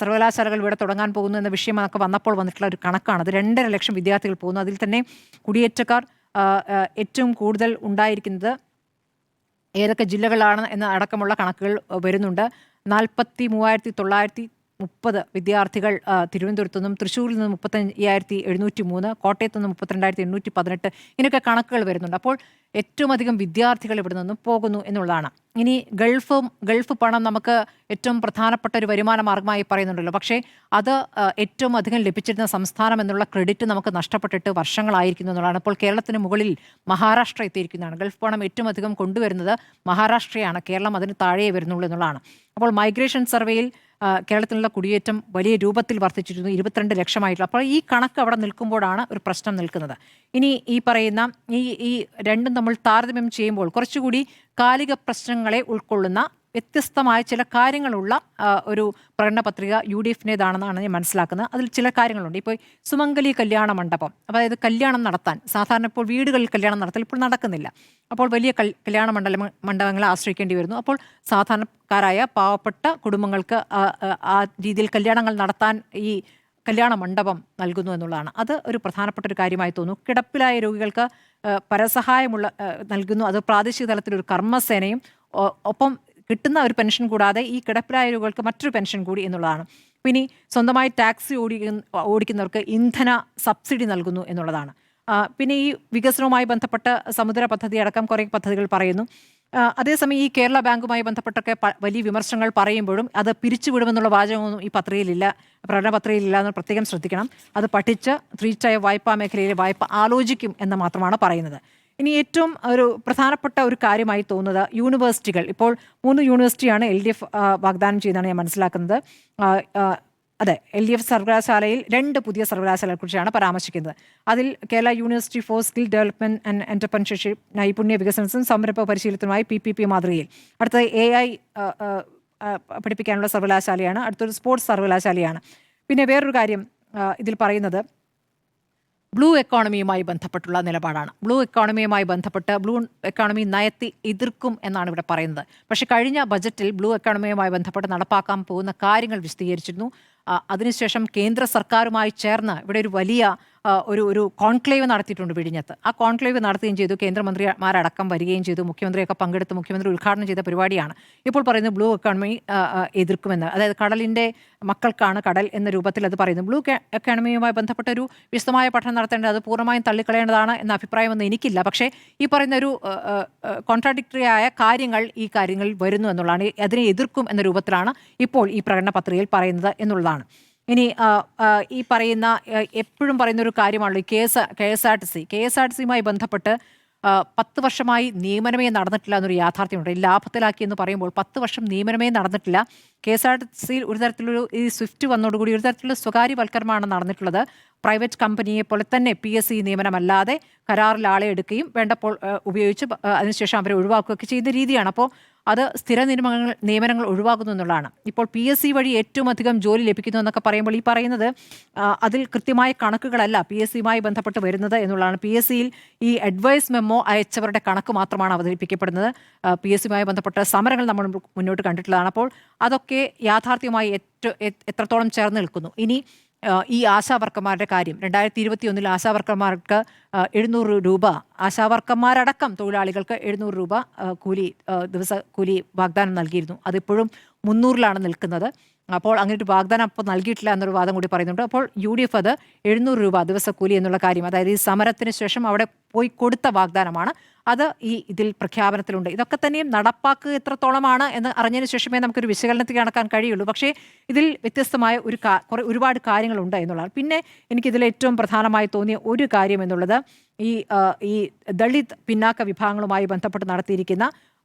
സർവകലാശാലകൾ ഇവിടെ തുടങ്ങാൻ പോകുന്നു എന്ന വിഷയമൊക്കെ വന്നപ്പോൾ വന്നിട്ടുള്ള ഒരു കണക്കാണ്. അത് 2.5 ലക്ഷം വിദ്യാർത്ഥികൾ പോകുന്നു. അതിൽ തന്നെ കുടിയേറ്റക്കാർ ഏറ്റവും കൂടുതൽ ഉണ്ടായിരിക്കുന്നത് ഏതൊക്കെ ജില്ലകളാണ് എന്ന അടക്കമുള്ള കണക്കുകൾ വരുന്നുണ്ട്. 43,900 30 വിദ്യാർത്ഥികൾ തിരുവനന്തപുരത്തു നിന്നും, തൃശ്ശൂരിൽ നിന്നും 35,703, കോട്ടയത്തു നിന്നും 32,818 ഇങ്ങനെയൊക്കെ കണക്കുകൾ വരുന്നുണ്ട്. അപ്പോൾ ഏറ്റവും അധികം വിദ്യാർത്ഥികൾ ഇവിടെ നിന്നും പോകുന്നു എന്നുള്ളതാണ്. ഇനി ഗൾഫ് പണം നമുക്ക് ഏറ്റവും പ്രധാനപ്പെട്ട ഒരു വരുമാന മാർഗമായി പറയുന്നുണ്ടല്ലോ. പക്ഷേ അത് ഏറ്റവും അധികം ലഭിച്ചിരുന്ന സംസ്ഥാനം എന്നുള്ള ക്രെഡിറ്റ് നമുക്ക് നഷ്ടപ്പെട്ടിട്ട് വർഷങ്ങളായിരിക്കുന്നു എന്നുള്ളതാണ്. ഇപ്പോൾ കേരളത്തിന് മുകളിൽ മഹാരാഷ്ട്ര എത്തിയിരിക്കുന്നതാണ്. ഗൾഫ് പണം ഏറ്റവും അധികം കൊണ്ടുവരുന്നത് മഹാരാഷ്ട്രയാണ്, കേരളം അതിന് താഴെ വരുന്നുള്ളൂ എന്നുള്ളതാണ്. അപ്പോൾ മൈഗ്രേഷൻ സർവേയിൽ കേരളത്തിലുള്ള കുടിയേറ്റം വലിയ രൂപത്തിൽ വർദ്ധിച്ചിരുന്നു, 22 ലക്ഷമായിട്ടുള്ള. അപ്പോൾ ഈ കണക്ക് അവിടെ നിൽക്കുമ്പോഴാണ് ഒരു പ്രശ്നം നിൽക്കുന്നത്. ഇനി ഈ പറയുന്ന ഈ രണ്ടും നമ്മൾ താരതമ്യം ചെയ്യുമ്പോൾ കുറച്ചുകൂടി കാലിക പ്രശ്നങ്ങളെ ഉൾക്കൊള്ളുന്ന വ്യത്യസ്തമായ ചില കാര്യങ്ങളുള്ള ഒരു പ്രകടന പത്രിക UDF-നേതാണെന്നാണ് ഞാൻ മനസ്സിലാക്കുന്നത്. അതിൽ ചില കാര്യങ്ങളുണ്ട്. ഇപ്പോൾ സുമംഗലി കല്യാണ മണ്ഡപം, അതായത് കല്യാണം നടത്താൻ സാധാരണ ഇപ്പോൾ വീടുകളിൽ കല്യാണം നടത്തൽ ഇപ്പോൾ നടക്കുന്നില്ല. അപ്പോൾ വലിയ കല്യാണ മണ്ഡപങ്ങളെ ആശ്രയിക്കേണ്ടി വരുന്നു. അപ്പോൾ സാധാരണക്കാരായ പാവപ്പെട്ട കുടുംബങ്ങൾക്ക് ആ രീതിയിൽ കല്യാണങ്ങൾ നടത്താൻ ഈ കല്യാണ മണ്ഡപം നൽകുന്നു എന്നുള്ളതാണ്. അത് ഒരു പ്രധാനപ്പെട്ട ഒരു കാര്യമായി തോന്നുന്നു. കിടപ്പിലായ രോഗികൾക്ക് പരസഹായമുള്ള നൽകുന്നു. അത് പ്രാദേശിക തലത്തിലൊരു കർമ്മസേനയും ഒപ്പം കിട്ടുന്ന ഒരു പെൻഷൻ കൂടാതെ ഈ കിടപ്പിലായ രോഗികൾക്ക് മറ്റൊരു പെൻഷൻ കൂടി എന്നുള്ളതാണ്. പിന്നെ സ്വന്തമായി ടാക്സി ഓടിക്കുന്നവർക്ക് ഇന്ധന സബ്സിഡി നൽകുന്നു എന്നുള്ളതാണ്. പിന്നെ ഈ വികസനവുമായി ബന്ധപ്പെട്ട സമുദ്ര പദ്ധതി അടക്കം കുറേ പദ്ധതികൾ പറയുന്നു. അതേസമയം ഈ കേരള ബാങ്കുമായി ബന്ധപ്പെട്ടൊക്കെ വലിയ വിമർശനങ്ങൾ പറയുമ്പോഴും അത് പിരിച്ചുവിടുമെന്നുള്ള വാചകമൊന്നും ഈ പത്രികയിലില്ല, പ്രകടന പത്രികയിലില്ല എന്ന് പ്രത്യേകം ശ്രദ്ധിക്കണം. അത് പഠിച്ച് 3 വായ്പാ മേഖലയിലെ വായ്പ ആലോചിക്കും എന്ന് മാത്രമാണ് പറയുന്നത്. ഇനി ഏറ്റവും ഒരു പ്രധാനപ്പെട്ട ഒരു കാര്യമായി തോന്നുന്നത് യൂണിവേഴ്സിറ്റികൾ. ഇപ്പോൾ 3 യൂണിവേഴ്സിറ്റിയാണ് LDF വാഗ്ദാനം ചെയ്യുന്നതാണ് ഞാൻ മനസ്സിലാക്കുന്നത്. അതെ, LDF സർവകലാശാലയിൽ 2 പുതിയ സർവകലാശാലകളെക്കുറിച്ചാണ് പരാമർശിക്കുന്നത്. അതിൽ Kerala university for skill development and entrepreneurship, നൈപുണ്യ വികസനത്തിനും സംരംഭ പരിശീലനത്തിനുമായി PPP മാതൃകയിൽ. അടുത്തത് AI പഠിപ്പിക്കാനുള്ള സർവകലാശാലയാണ്. അടുത്തൊരു സ്പോർട്സ് സർവകലാശാലയാണ്. പിന്നെ വേറൊരു കാര്യം ഇതിൽ പറയുന്നത് ബ്ലൂ എക്കോണമിയുമായി ബന്ധപ്പെട്ടുള്ള നിലപാടാണ്. ബ്ലൂ എക്കോണമിയുമായി ബന്ധപ്പെട്ട് ബ്ലൂ എക്കോണമി നയത്തെ എതിർക്കും എന്നാണ് ഇവിടെ പറയുന്നത്. പക്ഷേ കഴിഞ്ഞ ബജറ്റിൽ ബ്ലൂ എക്കോണമിയുമായി ബന്ധപ്പെട്ട് നടപ്പാക്കാൻ പോകുന്ന കാര്യങ്ങൾ വിശദീകരിച്ചിരുന്നു. അതിനുശേഷം കേന്ദ്ര സർക്കാരുമായി ചേർന്ന് ഇവിടെ ഒരു വലിയ ഒരു കോൺക്ലേവ് നടത്തിയിട്ടുണ്ട് വിഴിഞ്ഞത്ത്. ആ കോൺക്ലേവ് നടത്തുകയും ചെയ്തു. കേന്ദ്രമന്ത്രിമാരടക്കം വരികയും ചെയ്തു. മുഖ്യമന്ത്രിയൊക്കെ പങ്കെടുത്ത് മുഖ്യമന്ത്രി ഉദ്ഘാടനം ചെയ്ത പരിപാടിയാണ്. ഇപ്പോൾ പറയുന്നത് ബ്ലൂ എക്കോണമി എതിർക്കുമെന്ന്, അതായത് കടലിൻ്റെ മക്കൾക്കാണ് കടൽ എന്ന രൂപത്തിൽ അത് പറയുന്നു. ബ്ലൂ എക്കോണമിയുമായി ബന്ധപ്പെട്ട ഒരു വിശദമായ പഠനം നടത്തേണ്ടത്, അത് പൂർണ്ണമായും തള്ളിക്കളയേണ്ടതാണ് എന്ന അഭിപ്രായമൊന്നും എനിക്കില്ല. പക്ഷേ ഈ പറയുന്ന ഒരു കോൺട്രാഡിക്ടറി ആയ കാര്യങ്ങൾ ഈ കാര്യങ്ങളിൽ വരുന്നു എന്നുള്ളതാണ്. അതിനെ എതിർക്കും എന്ന രൂപത്തിലാണ് ഇപ്പോൾ ഈ പ്രകടന പത്രികയിൽ പറയുന്നത് എന്നുള്ളതാണ്. ഇനി ഈ പറയുന്ന എപ്പോഴും പറയുന്ന ഒരു കാര്യമാണല്ലോ ഈ KSRTC-യുമായി ബന്ധപ്പെട്ട് 10 വർഷമായി നിയമനമേ നടന്നിട്ടില്ല എന്നൊരു യാഥാർത്ഥ്യമുണ്ട്. ലാഭത്തിലാക്കി എന്ന് പറയുമ്പോൾ 10 വർഷം നിയമനമേ നടന്നിട്ടില്ല. KSRTC-യിൽ ഒരു തരത്തിലൊരു ഈ സ്വിഫ്റ്റ് വന്നതോടുകൂടി ഒരു തരത്തിലുള്ള സ്വകാര്യവൽക്കരണമാണ് നടന്നിട്ടുള്ളത്. പ്രൈവറ്റ് കമ്പനിയെ പോലെ തന്നെ PSC നിയമനമല്ലാതെ കരാറിൽ ആളെ എടുക്കുകയും വേണ്ടപ്പോൾ ഉപയോഗിച്ച് അതിനുശേഷം അവരെ ഒഴിവാക്കുകയൊക്കെ ചെയ്യുന്ന രീതിയാണ്. അപ്പോൾ അത് സ്ഥിര നിയമനങ്ങൾ ഒഴിവാക്കുന്നു എന്നുള്ളതാണ്. ഇപ്പോൾ PSC വഴി ഏറ്റവും അധികം ജോലി ലഭിക്കുന്നു എന്നൊക്കെ പറയുമ്പോൾ ഈ പറയുന്നത് അതിൽ കൃത്യമായ കണക്കുകളല്ല PSC-യുമായി ബന്ധപ്പെട്ട് വരുന്നത് എന്നുള്ളതാണ്. PSC-യിൽ ഈ അഡ്വൈസ് മെമ്മോ അയച്ചവരുടെ കണക്ക് മാത്രമാണ് അവതരിപ്പിക്കപ്പെടുന്നത്. PSC-യുമായി ബന്ധപ്പെട്ട സമരങ്ങൾ നമ്മൾ മുന്നോട്ട് കണ്ടിട്ടുള്ളതാണ്. അപ്പോൾ അതൊക്കെ യാഥാർത്ഥ്യമായി എത്രത്തോളം ചേർന്ന് നിൽക്കുന്നു. ഇനി ഈ ആശാവർക്കർമാരുടെ കാര്യം, 2021 ആശാവർക്കർമാർക്ക് 700 രൂപ, ആശാവർക്കർമാരടക്കം തൊഴിലാളികൾക്ക് 700 രൂപ ദിവസ കൂലി വാഗ്ദാനം നൽകിയിരുന്നു. അതിപ്പോഴും 300-ലാണ് നിൽക്കുന്നത്. അപ്പോൾ അങ്ങനെ ഒരു വാഗ്ദാനം അപ്പോൾ നൽകിയിട്ടില്ല എന്നൊരു വാദം കൂടി പറയുന്നുണ്ട്. അപ്പോൾ UDF അത് 700 രൂപ ദിവസക്കൂലി എന്നുള്ള കാര്യം, അതായത് ഈ സമരത്തിന് ശേഷം അവിടെ പോയി കൊടുത്ത വാഗ്ദാനമാണ്, അത് ഇതിൽ പ്രഖ്യാപനത്തിലുണ്ട്. ഇതൊക്കെ തന്നെയും നടപ്പാക്കുക എത്രത്തോളമാണ് എന്ന് അറിഞ്ഞതിന് ശേഷമേ നമുക്കൊരു വിശകലനത്തിൽ കണക്കാൻ കഴിയുള്ളൂ. പക്ഷേ ഇതിൽ വ്യത്യസ്തമായ ഒരുപാട് കാര്യങ്ങളുണ്ട് എന്നുള്ളതാണ്. പിന്നെ എനിക്കിതിൽ ഏറ്റവും പ്രധാനമായി തോന്നിയ ഒരു കാര്യം എന്നുള്ളത് ഈ ദളിത് പിന്നാക്ക വിഭാഗങ്ങളുമായി ബന്ധപ്പെട്ട് നടത്തിയിരിക്കുന്ന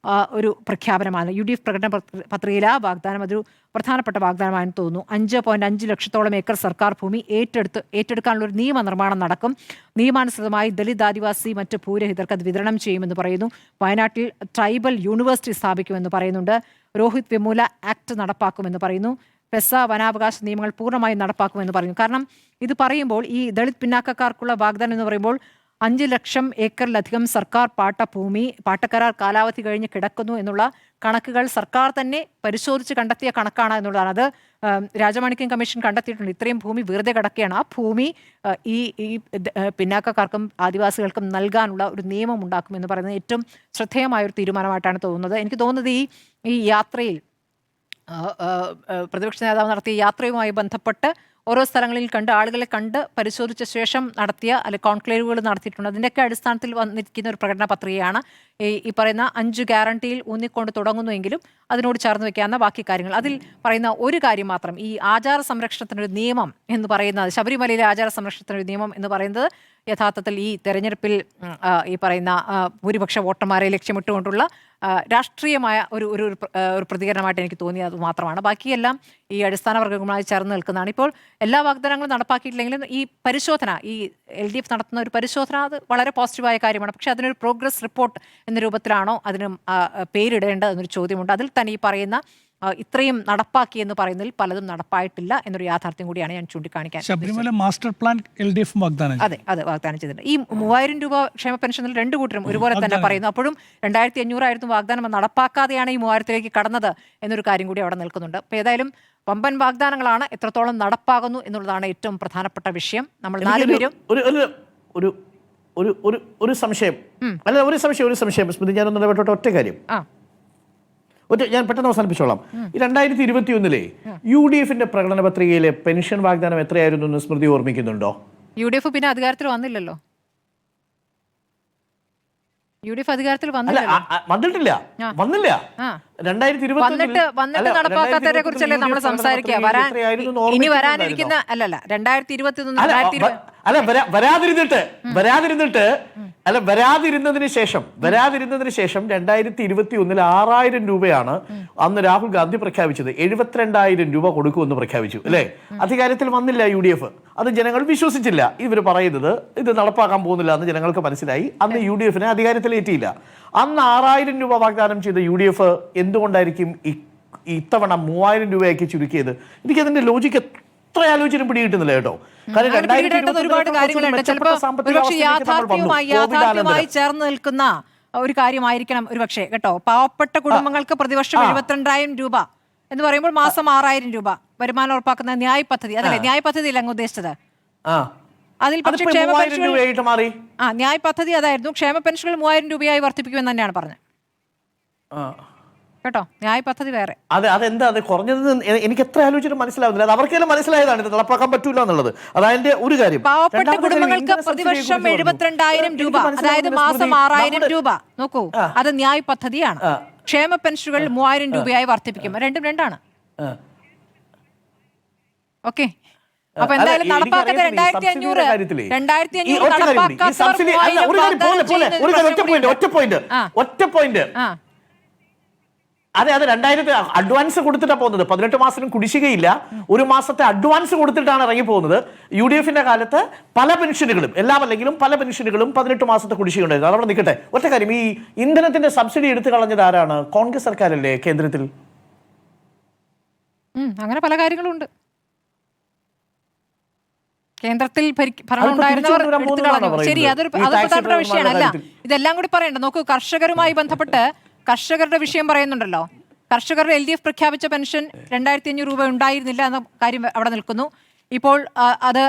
ഒരു പ്രഖ്യാപനമാണ്. UDF പ്രകടന പത്രികയിൽ ആ വാഗ്ദാനം അതൊരു പ്രധാനപ്പെട്ട വാഗ്ദാനമാണെന്ന് തോന്നുന്നു. 5.5 ലക്ഷത്തോളം ഏക്കർ സർക്കാർ ഭൂമി ഏറ്റെടുക്കാനുള്ള ഒരു നിയമനിർമ്മാണം നടക്കും. നിയമാനുസൃതമായി ദളിത്, ആദിവാസി, മറ്റ് ഭൂരഹിതർക്ക് അത് വിതരണം ചെയ്യുമെന്ന് പറയുന്നു. വയനാട്ടിൽ ട്രൈബൽ യൂണിവേഴ്സിറ്റി സ്ഥാപിക്കുമെന്ന് പറയുന്നുണ്ട്. രോഹിത് വെമുല ആക്ട് നടപ്പാക്കുമെന്ന് പറയുന്നു. പെസ വനാവകാശ നിയമങ്ങൾ പൂർണ്ണമായും നടപ്പാക്കുമെന്ന് പറയുന്നു. കാരണം ഇത് പറയുമ്പോൾ ഈ ദളിത് പിന്നാക്കക്കാർക്കുള്ള വാഗ്ദാനം എന്ന് പറയുമ്പോൾ 5 ലക്ഷം ഏക്കറിലധികം സർക്കാർ ഭൂമി പാട്ടക്കരാർ കാലാവധി കഴിഞ്ഞ് കിടക്കുന്നു എന്നുള്ള കണക്കുകൾ സർക്കാർ തന്നെ പരിശോധിച്ച് കണ്ടെത്തിയ കണക്കാണ് എന്നുള്ളതാണ്. അത് രാജമാണിക്യം കമ്മീഷൻ കണ്ടെത്തിയിട്ടുണ്ട്. ഇത്രയും ഭൂമി വെറുതെ കിടക്കുകയാണ്. ആ ഭൂമി ഈ പിന്നാക്കക്കാർക്കും ആദിവാസികൾക്കും നൽകാനുള്ള ഒരു നിയമം ഉണ്ടാക്കും എന്ന് പറയുന്നത് ഏറ്റവും ശ്രദ്ധേയമായ ഒരു തീരുമാനമായിട്ടാണ് തോന്നുന്നത്. എനിക്ക് തോന്നുന്നത് ഈ യാത്രയിൽ പ്രതിപക്ഷ നേതാവ് നടത്തിയ യാത്രയുമായി ബന്ധപ്പെട്ട് ഓരോ സ്ഥലങ്ങളിൽ കണ്ട് ആളുകളെ കണ്ട് പരിശോധിച്ച ശേഷം നടത്തിയ അല്ലെങ്കിൽ കോൺക്ലേവുകൾ നടത്തിയിട്ടുണ്ട്. അതിൻ്റെയൊക്കെ അടിസ്ഥാനത്തിൽ വന്നിരിക്കുന്ന ഒരു പ്രകടന പത്രികയാണ് ഈ പറയുന്ന 5 ഗ്യാരണ്ടിയിൽ ഊന്നിക്കൊണ്ട് തുടങ്ങുന്നുവെങ്കിലും അതിനോട് ചേർന്ന് വെക്കാവുന്ന ബാക്കി കാര്യങ്ങൾ. അതിൽ പറയുന്ന ഒരു കാര്യം മാത്രം, ഈ ആചാര സംരക്ഷണത്തിനൊരു നിയമം എന്ന് പറയുന്നത്, ശബരിമലയിലെ ആചാര സംരക്ഷണത്തിനൊരു നിയമം എന്ന് പറയുന്നത് യഥാർത്ഥത്തിൽ ഈ തെരഞ്ഞെടുപ്പിൽ ഈ പറയുന്ന ഭൂരിപക്ഷ വോട്ടർമാരെ ലക്ഷ്യമിട്ടുകൊണ്ടുള്ള രാഷ്ട്രീയമായ ഒരു പ്രതികരണമായിട്ട് എനിക്ക് തോന്നിയത് മാത്രമാണ്. ബാക്കിയെല്ലാം ഈ അടിസ്ഥാന വർഗ്ഗങ്ങളുമായി ചേർന്ന് നിൽക്കുന്നതാണ്. ഇപ്പോൾ എല്ലാ വാഗ്ദാനങ്ങളും നടപ്പാക്കിയിട്ടില്ലെങ്കിലും ഈ പരിശോധന, ഈ LDF നടത്തുന്ന ഒരു പരിശോധന, അത് വളരെ പോസിറ്റീവായ കാര്യമാണ്. പക്ഷേ അതിനൊരു പ്രോഗ്രസ് റിപ്പോർട്ട് എന്ന രൂപത്തിലാണോ അതിന് പേരിടേണ്ടത് എന്നൊരു ചോദ്യമുണ്ട്. അതിൽ തന്നെ ഈ പറയുന്ന ഇത്രയും നടപ്പാക്കി എന്ന് പറയുന്നതിൽ പലതും നടപ്പായിട്ടില്ല എന്നൊരു യാഥാർത്ഥ്യം കൂടിയാണ് ഞാൻ ചൂണ്ടിക്കാണിക്കാൻ. ശബരിമല മാസ്റ്റർ പ്ലാൻ LDF വാഗ്ദാനം. അതെ വാഗ്ദാനം ചെയ്തിട്ടുണ്ട്. ഈ 3000 രൂപ ക്ഷേമ പെൻഷനിൽ 2 കൂട്ടരും ഒരുപോലെ തന്നെ പറയുന്നു. അപ്പോഴും 2500 ആയിരുന്നു വാഗ്ദാനം, നടപ്പാക്കാതെയാണ് ഈ 3000ലേക്ക് കടന്നത് എന്നൊരു കാര്യം കൂടി അവിടെ നിൽക്കുന്നുണ്ട്. അപ്പോൾ ഏതായാലും വമ്പൻ വാഗ്ദാനങ്ങളാണ്. എത്രത്തോളം നടപ്പാകുന്നു എന്നുള്ളതാണ് ഏറ്റവും പ്രധാനപ്പെട്ട വിഷയം. നമ്മൾ 4 പേരും ഒരു സംശയം സ്മൃതി, ഞാനൊന്നും ഇടപെട്ടോട്ടെ. ഒറ്റ കാര്യം ഞാൻ പെട്ടെന്ന് അവസാനിപ്പിച്ചോളാം. 2021 UDFന്റെ പ്രകടന പത്രികയിലെ പെൻഷൻ വാഗ്ദാനം എത്രയായിരുന്നു എന്ന് സ്മൃതി ഓർമ്മിക്കുന്നുണ്ടോ? UDF പിന്നെ അധികാരത്തിൽ വന്നില്ലല്ലോ. UDF അധികാരത്തിൽ വന്നില്ല. 2021 നടപ്പാക്കാത്തതിനെ കുറിച്ചല്ലേ നമ്മൾ സംസാരിക്കുക. ഇനി വരാനിരിക്കുന്ന 2021 വരാതിരുന്നതിന് ശേഷം 2021 6000 രൂപയാണ് അന്ന് രാഹുൽ ഗാന്ധി പ്രഖ്യാപിച്ചത്. 72,000 രൂപ കൊടുക്കുമെന്ന് പ്രഖ്യാപിച്ചു അല്ലേ? അധികാരത്തിൽ വന്നില്ല UDF. അത് ജനങ്ങൾ വിശ്വസിച്ചില്ല. ഇവർ പറയുന്നത് ഇത് നടപ്പാക്കാൻ പോകുന്നില്ല എന്ന് ജനങ്ങൾക്ക് മനസ്സിലായി. അന്ന് UDFനെ അധികാരത്തിലേറ്റിയില്ല. അന്ന് 6000 രൂപ വാഗ്ദാനം ചെയ്ത UDF എന്തുകൊണ്ടായിരിക്കും ഇത്തവണ 3000 രൂപയാക്കി ചുരുക്കിയത്? എനിക്കതിന്റെ ലോജിക്ക് എത്ര ആലോചന പിടികിട്ടുന്നില്ല കേട്ടോ. യാഥാർത്ഥ്യവുമായി ചേർന്ന് നിൽക്കുന്ന ഒരു കാര്യമായിരിക്കണം ഒരു പക്ഷേ കേട്ടോ. പാവപ്പെട്ട കുടുംബങ്ങൾക്ക് പ്രതിവർഷം 72,000 രൂപ എന്ന് പറയുമ്പോൾ മാസം 6000 രൂപ വരുമാനം ഉറപ്പാക്കുന്ന ന്യായ് പദ്ധതി, അതല്ലേ? ന്യായ് പദ്ധതിയിൽ അങ്ങ് ഉദ്ദേശിച്ചത് അതിൽ പക്ഷേ ക്ഷേമ പെൻഷനുകൾ ന്യായ് പദ്ധതി അതായിരുന്നു. ക്ഷേമ പെൻഷനുകൾ 3000 രൂപയായി വർദ്ധിപ്പിക്കുമെന്ന് തന്നെയാണ് പറഞ്ഞത് കേട്ടോ. ന്യായ് പദ്ധതി വേറെ. അതെന്താ അത് കുറഞ്ഞത്? എനിക്ക് എത്ര ആലോചിച്ചിട്ട് മനസ്സിലാവുന്നില്ല. അത് അവർക്കെല്ലാം മനസ്സിലായതാണ് ഇത് നടപ്പാക്കാൻ പറ്റൂല എന്നുള്ളത്. അതായത് ഒരു കാര്യം, പാവപ്പെട്ട കുടുംബങ്ങൾക്ക് പ്രതിവർഷം 72,000 രൂപ, അതായത് മാസം 6000 രൂപ. നോക്കൂ, അത് ന്യായ് പദ്ധതിയാണ്. ക്ഷേമ പെൻഷനുകൾ 3000 രൂപയായി വർദ്ധിപ്പിക്കും. രണ്ടും രണ്ടാണ്. ഓക്കെ, അപ്പൊ എന്തായാലും നടപ്പാക്കാത്ത 2500 ഒറ്റ പോയിന്റ് അതെ 2000 അഡ്വാൻസ് കൊടുത്തിട്ടാണ് പോകുന്നത്. 18 മാസം കുടിശ്ശികയില്ല, 1 മാസത്തെ അഡ്വാൻസ് കൊടുത്തിട്ടാണ് ഇറങ്ങി പോകുന്നത്. UDFന്റെ കാലത്ത് പല പെൻഷനുകളും, എല്ലാം അല്ലെങ്കിലും പല പെൻഷനുകളും 18 മാസത്തെ കുടിശ്ശിക ഉണ്ടായിരുന്നു. അതവിടെ നിൽക്കട്ടെ. ഒറ്റ കാര്യം, ഈ ഇന്ധനത്തിന്റെ സബ്സിഡി എടുത്തു കളഞ്ഞത് ആരാണ്? കോൺഗ്രസ് സർക്കാരല്ലേ കേന്ദ്രത്തിൽ? അങ്ങനെ പല കാര്യങ്ങളുണ്ട്. കേന്ദ്രത്തിൽ ഭരണം ഉണ്ടായിരുന്നവർ എടുത്തു കളഞ്ഞു. ശരി, അത് പ്രധാനപ്പെട്ട വിഷയമാണ്. അല്ല, ഇതെല്ലാം കൂടി പറയണ്ട. നോക്കൂ, കർഷകരുമായി ബന്ധപ്പെട്ട് കർഷകരുടെ വിഷയം പറയുന്നുണ്ടല്ലോ. കർഷകരുടെ LDF പ്രഖ്യാപിച്ച പെൻഷൻ 2500 രൂപ ഉണ്ടായിരുന്നില്ല എന്ന കാര്യം അവിടെ നിൽക്കുന്നു. ഇപ്പോൾ അത്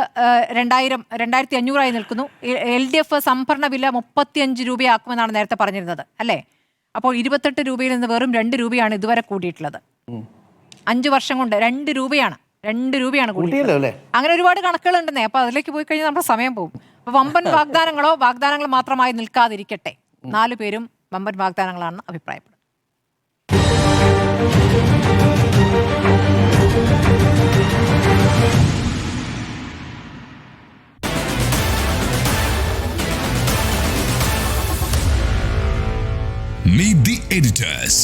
2500 നിൽക്കുന്നു. LDF സംഭരണ വില 35 രൂപയാക്കുമെന്നാണ് നേരത്തെ പറഞ്ഞിരുന്നത് അല്ലേ? അപ്പോൾ 28 രൂപയിൽ നിന്ന് വെറും 2 രൂപയാണ് ഇതുവരെ കൂടിയിട്ടുള്ളത്. 5 വർഷം കൊണ്ട് 2 രൂപയാണ് കൂടിയത്. അങ്ങനെ ഒരുപാട് കണക്കുകളുണ്ടെന്നേ. അപ്പൊ അതിലേക്ക് പോയി കഴിഞ്ഞാൽ നമ്മുടെ സമയം പോകും. അപ്പൊ വമ്പൻ വാഗ്ദാനങ്ങൾ മാത്രമായി നിൽക്കാതിരിക്കട്ടെ. 4 പേരും വമ്പൻ വാഗ്ദാനങ്ങളാണെന്ന് അഭിപ്രായപ്പെടും. Meet the editors.